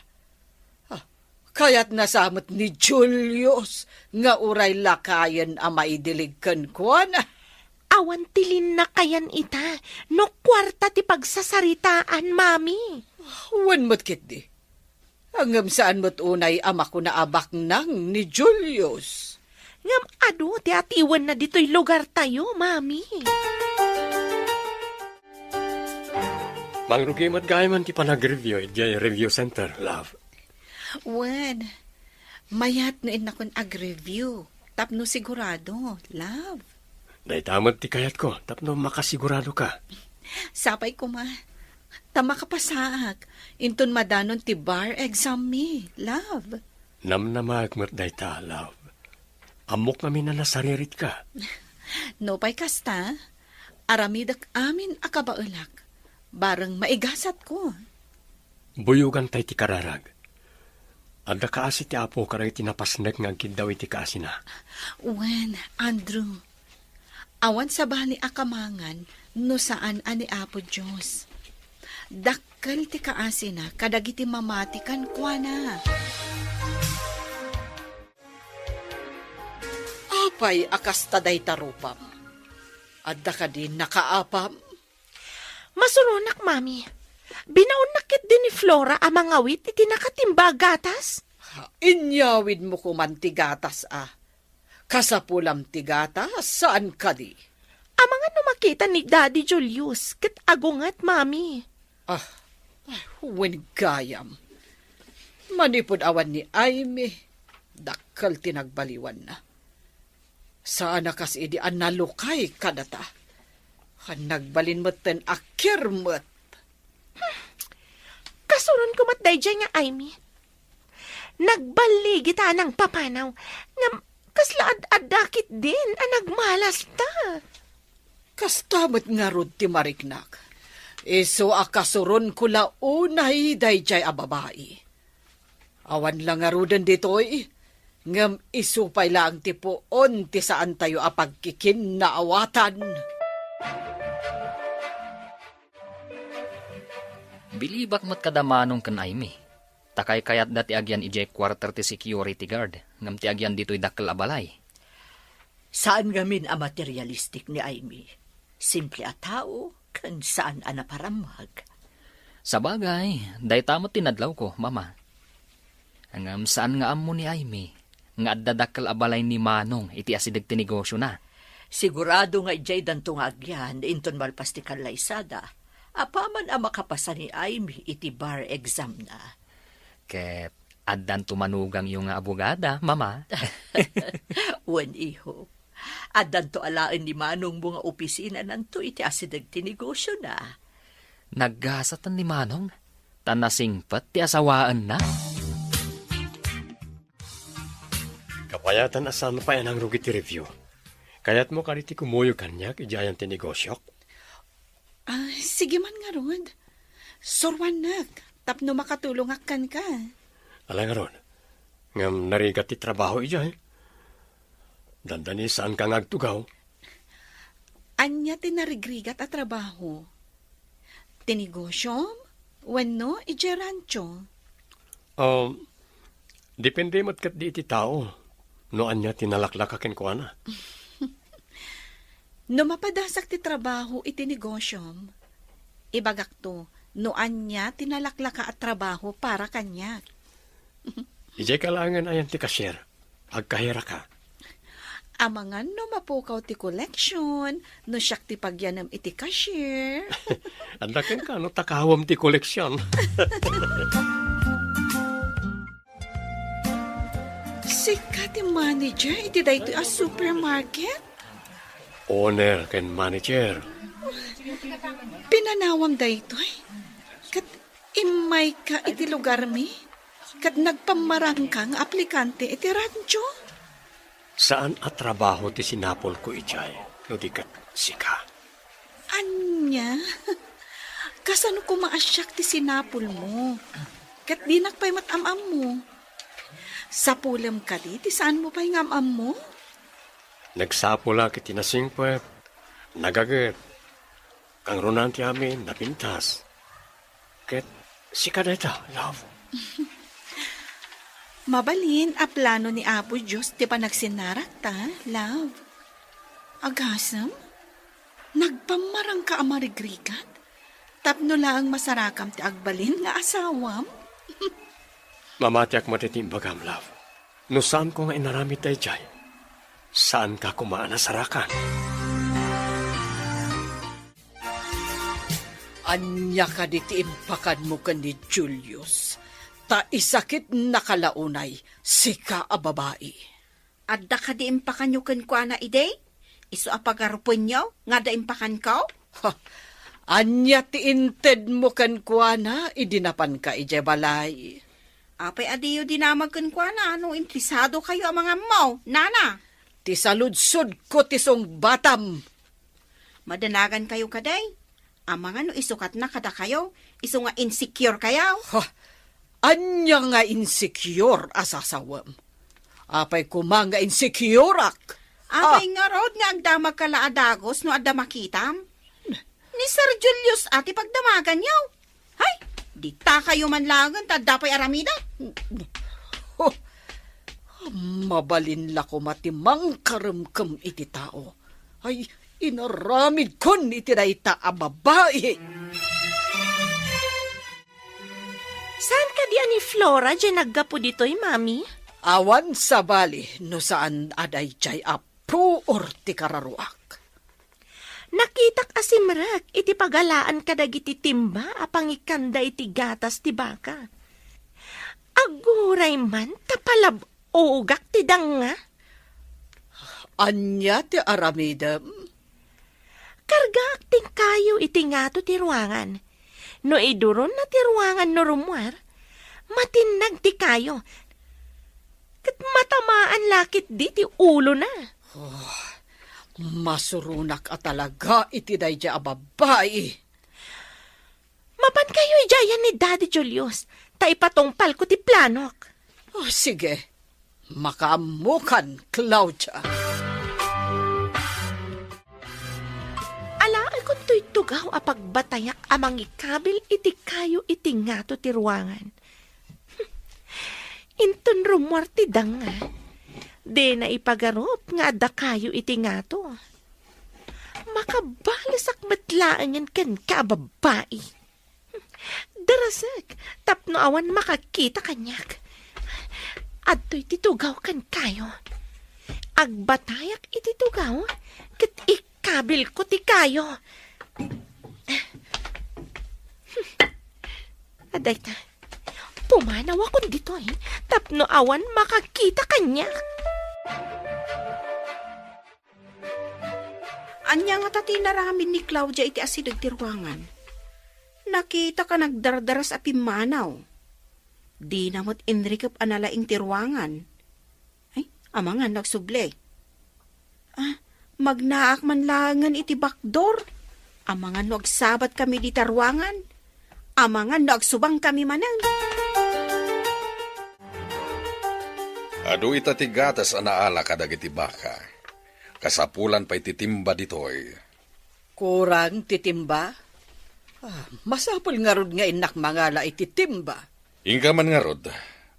Kaya't nasamot ni Julius nga uray lakayan a maidiligkan ko na. Awan tilin na kayan ita, no kwarta ti pagsasaritaan, Mami. Wan mo't kit di. Hanggang saan mo't unay ama ko na abak nang ni Julius. Ngam ado, ti atiwan na dito'y lugar tayo, Mami. Mangrugimat gayaman ti panag-review, iti review center, love. Wen, mayat no inakon ag-review. Tapno sigurado, love. Dahil tamad ti kayat ko, tapno makasigurado ka. Sapay ko ma. Tama ka pasaag. Inton madanon ti bar exam me, love. Namnamag mat dahi ta, love. Amok namin na nasaririt ka. No pay kasta, aramidak amin akabaulak. Barang maigasat ko. Buyugan tay ti kararag. Adda kaasi ti apo karay tinapasnag nga agkid daw iti kaasi na. Wen, Andrew. Awan sa bali akamangan no saan ani Apo Diyos. Dakkel ti kaasi na kadagiti mamatikan kwa na. Apay akas taday tarupam. Adda ka din nakaapam. Masurunak, Mami. Binaunakit din ni Flora ang mga wit iti nakatimba gatas. Inyawid mo kuman tigatas Kasapulam tigatas, saan ka di? Ang mga numakita ni Daddy Julius, kat agungat, Mami. Gayam. Manipod awan ni Aimee, dakkal tinagbaliwan na. Saan kas idi an nalukay kadata? Nagbalin mo't ten akirmot. Kasuron ko matday dyan nga, Aimee. Nagbali kita ng papanaw. Nga kasla ad-adakit din ang nagmalas ta. Kastamot nga rod ti mariknak. Iso akasuron ko launay day jay a babae. Awan lang nga rodan ditoy. Ngam isupay lang ti puon ti saan tayo apagkikin na awatan. Bilibak mat kadamanong kan Aimee. Takay kayat dati agyan ijay quarter ti security guard. Ngam ti agyan dito'y dakkel abalay. Saan gamin ang materialistic ni Aimee? Simple a tao, kan saan a naparamag. Sa bagay, day tamot tinadlaw ko, mama. Hangam saan nga amo ni Aimee, nga addadakkel abalay ni Manong iti asidag ti negosyo na. Sigurado nga ijay dantong agyan, inton malpas ti kalaysada. Apaman ang makapasa ni Aimee iti bar exam na. Ket addan tumanugang yung nga abogada, mama. Wen iho. Addan to alain ni Manong mga opisina nanto iti asidag ti negosyo na. Naggasatan ni Manong, tanasingpat ti asawaan na. Kapayatan asan pa yan ang rugi ti review. Kaya't mo kariti kumuyo kanyak ijayan ti negosyo. Sige man nga ron. Sorwan nag, tapno makatulong akkan ka. Alang nga ron, ngam narigat ti trabaho ijay. Dandani saan ka ngagtugaw? Anya tinarigrigat at trabaho. Tinegosyo? Wenno, ije rancho. Depende matkat di iti tao. No anya tinalaklakakin ko ana. No mapadasak ti trabaho iti negosyo, ibagak to, no anya tinalaklaka at trabaho para kanya. Ijay kalangan ayan ti cashier. Agkahira ka. Amangan no mapukaw ti collection, no siyak ti pagyanam iti cashier. Andakin ka, no takawam ti koleksyon. Sika ti manager, iti dayto a supermarket. Owner ken manager. Pinanawam dayto kat imay ka iti lugar mi, kat nagpamarang kang aplikante iti radyo. Saan at trabaho ti sinapol ko ijay? No di kat sika. Anya? Kasano ko maasyak ti sinapol mo? Kat di nakpay matamam mo. Sa pulam ka di, ti saan mo pa'y ngamam mo? Nagsapula kiti nasingpet. Nagaget. Kang runan ti amin napintas. Ket sika na ita, love. Mabalin a plano ni Apo Diyos ti panagsinarak ta, love. Agasam? Nagpamarang ka amarigrigat? Tapno lang masarakam ti agbalin nga asawam? Mamatiak matitimbagam, love. No saan ko nga inaramit tayo jay? Saan ka kumaan na sarakan? Anya ka diti impakan mo ka ni Julius. Ta isakit nakalaunay, sika a babae. Adda ka di impakan nyo kwa na ide? Iso apagarupon nyo, nga da impakan ka? Anya ti inted mo kan kuana, idinapan ka ije balay. Apay adiyo dinamag kwa na, anong interesado kayo ang mga mau, nana? Ti saludsod ko tisong batam. Madanagan kayo kaday. Ang mga no isukat na kada kayo, iso nga insecure kayo. Anya nga insecure asasawam. Apay kumanga insecure ak. Apay nga rod nga agdamag kalaadagos no adda makitam. Ni Sir Julius ati pagdamagan yaw. Hay, di ta kayo manlagan ta dapay aramida. Mabalin la ko matimang karamkam iti tao. Ay, inaramid kon iti dayta a babae. Saan ka di ani Flora dyan naggapo dito'y, mami? Awan sa bali no saan aday jay apu or ti kararuak. Nakitak asimrak, iti pagalaan ka dagiti timba, apangikanda iti gatas ti baka. Aguray man, tapalab-ogak ti danga. Anya ti aramidam? Kargaak ting kayo iti ngato ti ruangan. No iduron na ti ruangan no rumwar, matinag ti kayo. Kat matamaan lakit di ti ulo na. Masurunak at talaga iti dayja a babae. Mapan kayo ijayan ni Daddy Julius, ta ipatungpal ko ti planok. Sige, Makaamukan, Claudia. Ala, ay kung to'y tugaw apagbatayak amang ikabil iti kayo iti ngato ti ruangan. Inton rumwarti danga. Di na ipagarop nga adda kayo iti ngato. Makabalasak matlaangan kan kababae. Darasag, tapno awan makakita kanyak. Adto'y titugaw kan kayo. Agbatayak iti tugaw, kat ikabil ko ti kayo. Aday ta, pumanaw akong dito tapno awan makakita kanya. Anya nga tati naramin ni Claudia iti asidag ti ruangan. Nakita ka nagdardaras a pimanaw. Di namot inrikap analaing ti ruangan. Ay, amangan nagsuble. Magnaak man langan iti bakdor. Amangan nagsabat kami di tarwangan. Amangan nagsubang kami manang. Adu itatigatas anaala kadagiti baka. Kasapulan pa ititimba ditoy. Kurang titimba? Masapul nga rod nga inak mangala ititimba. Ingka man nga rod,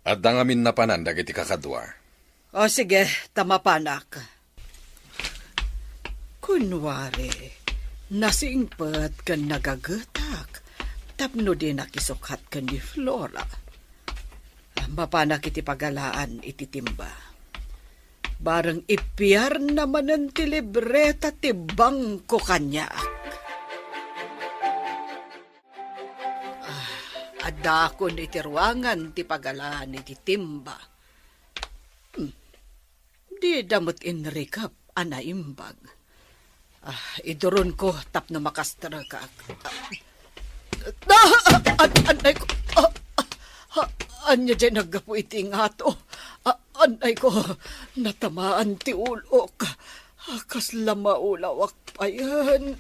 at dangamin na panan dagiti kakadwa. O sige, tamapanak. Kunwari, nasingpat ka nagagatak, tapno din nakisukat ka ni Flora. Mapanak iti pagalaan iti timba. Barang ipiyar naman ang tilibreta ti bangko kanya. Adakon iti ruangan ti pagalaan iti timba. Di damot inrikap anaimbag. Iduron ko tapno makastra ka. Anay ko. Anya dyan naggapo iti ngato. Anay ko, natamaan ti ulok. Kasla maulawak pa yan.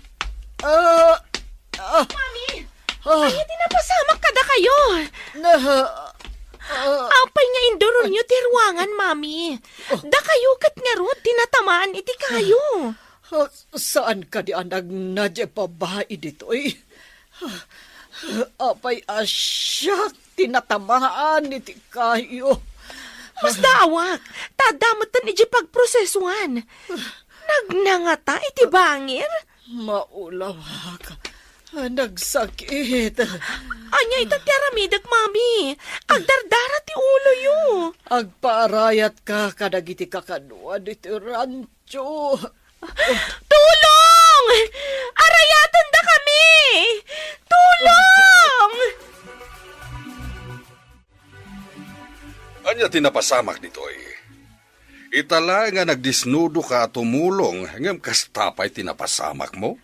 Mami! Ay, tinapasamak kada kayo! Apay nga induron nyo ti ruangan, Mami. Da kayo kat nga ro, tinatamaan iti kayo. Saan ka di anag na dyan pabahay dito eh? Apay asyak, tinatamaan iti kayo. Mas daawak, tadamutan iti pagprosesuan. Nagnangata iti bangir? Maulawak, nagsakit. Anya itatiaramidag, Mami. Agdardara ti ulo yu. Agpaarayat ka kadagiti kakadwa iti rancho. Tulong! Arayatan da kami! Tulong! Anya tinapasamak ditoy. Itala nga nagdisnudo ka at tumulong, ngam kastapay tinapasamak mo?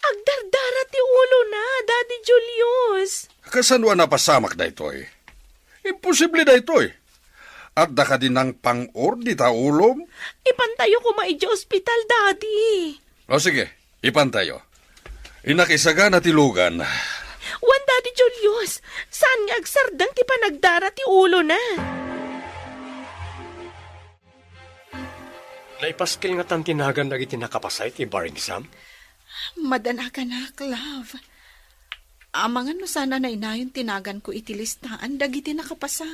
Agdardara ti ulo na, Daddy Julius. Kasanwa napasamak da itoy? Imposible da itoy. At da ka din ng pang-or di ta ulom? Ipantayo ko maidyo ospital, Daddy. O sige, ipantayo. Inakisaga na tilugan. Wan, Daddy Julius, saan nga agsardang ti panagdara ti ulo na? Naipaskil nga tantinagan na iti nakapasay ti bar exam? Madana ka na, Clav. Amangan no sana na inayon tinagan ko iti listaan, dagiti nakapasa.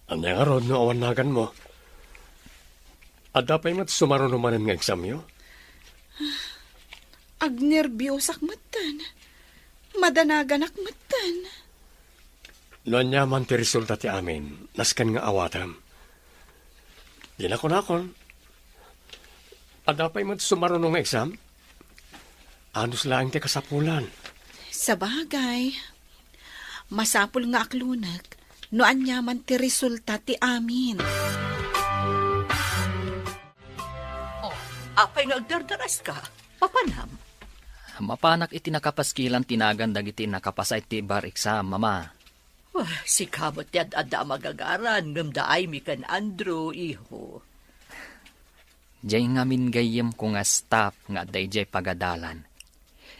Anya nga rod no awan nagan mo. Adda pa'y mat sumaro naman nga exam yo? Agnerbiyosak matan. Madanagan akmatan. No anya man ti resulta ti amin, naskan nga awatam. Di na kon. Adda pa'y mat sumaro nga exam? Anos lang ti kasapulan. Sa bagay, masapul nga aklunag, no anyaman ti resulta ti amin. Apay nga agdardaras ka, papanam. Mapanak iti nakapaskilan tinagan dagiti nakapasay ti bar exam, Mama. Si kamot yan ada magagaran, ngamdaay mi kan Andrew, iho. Diyay ngamin gayem ko nga staff nga dayjay pagadalan.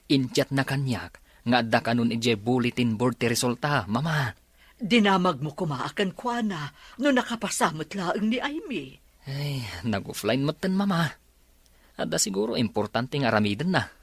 Intyat na kanyak nga adda kanun ijay bulletin board ti resulta, Mama. Dinamag mo kumaakan kwa na no nakapasamot laang ni Aimee. Ay, nag-offline mo tan, mama. Ada siguro importante nga aramidin na.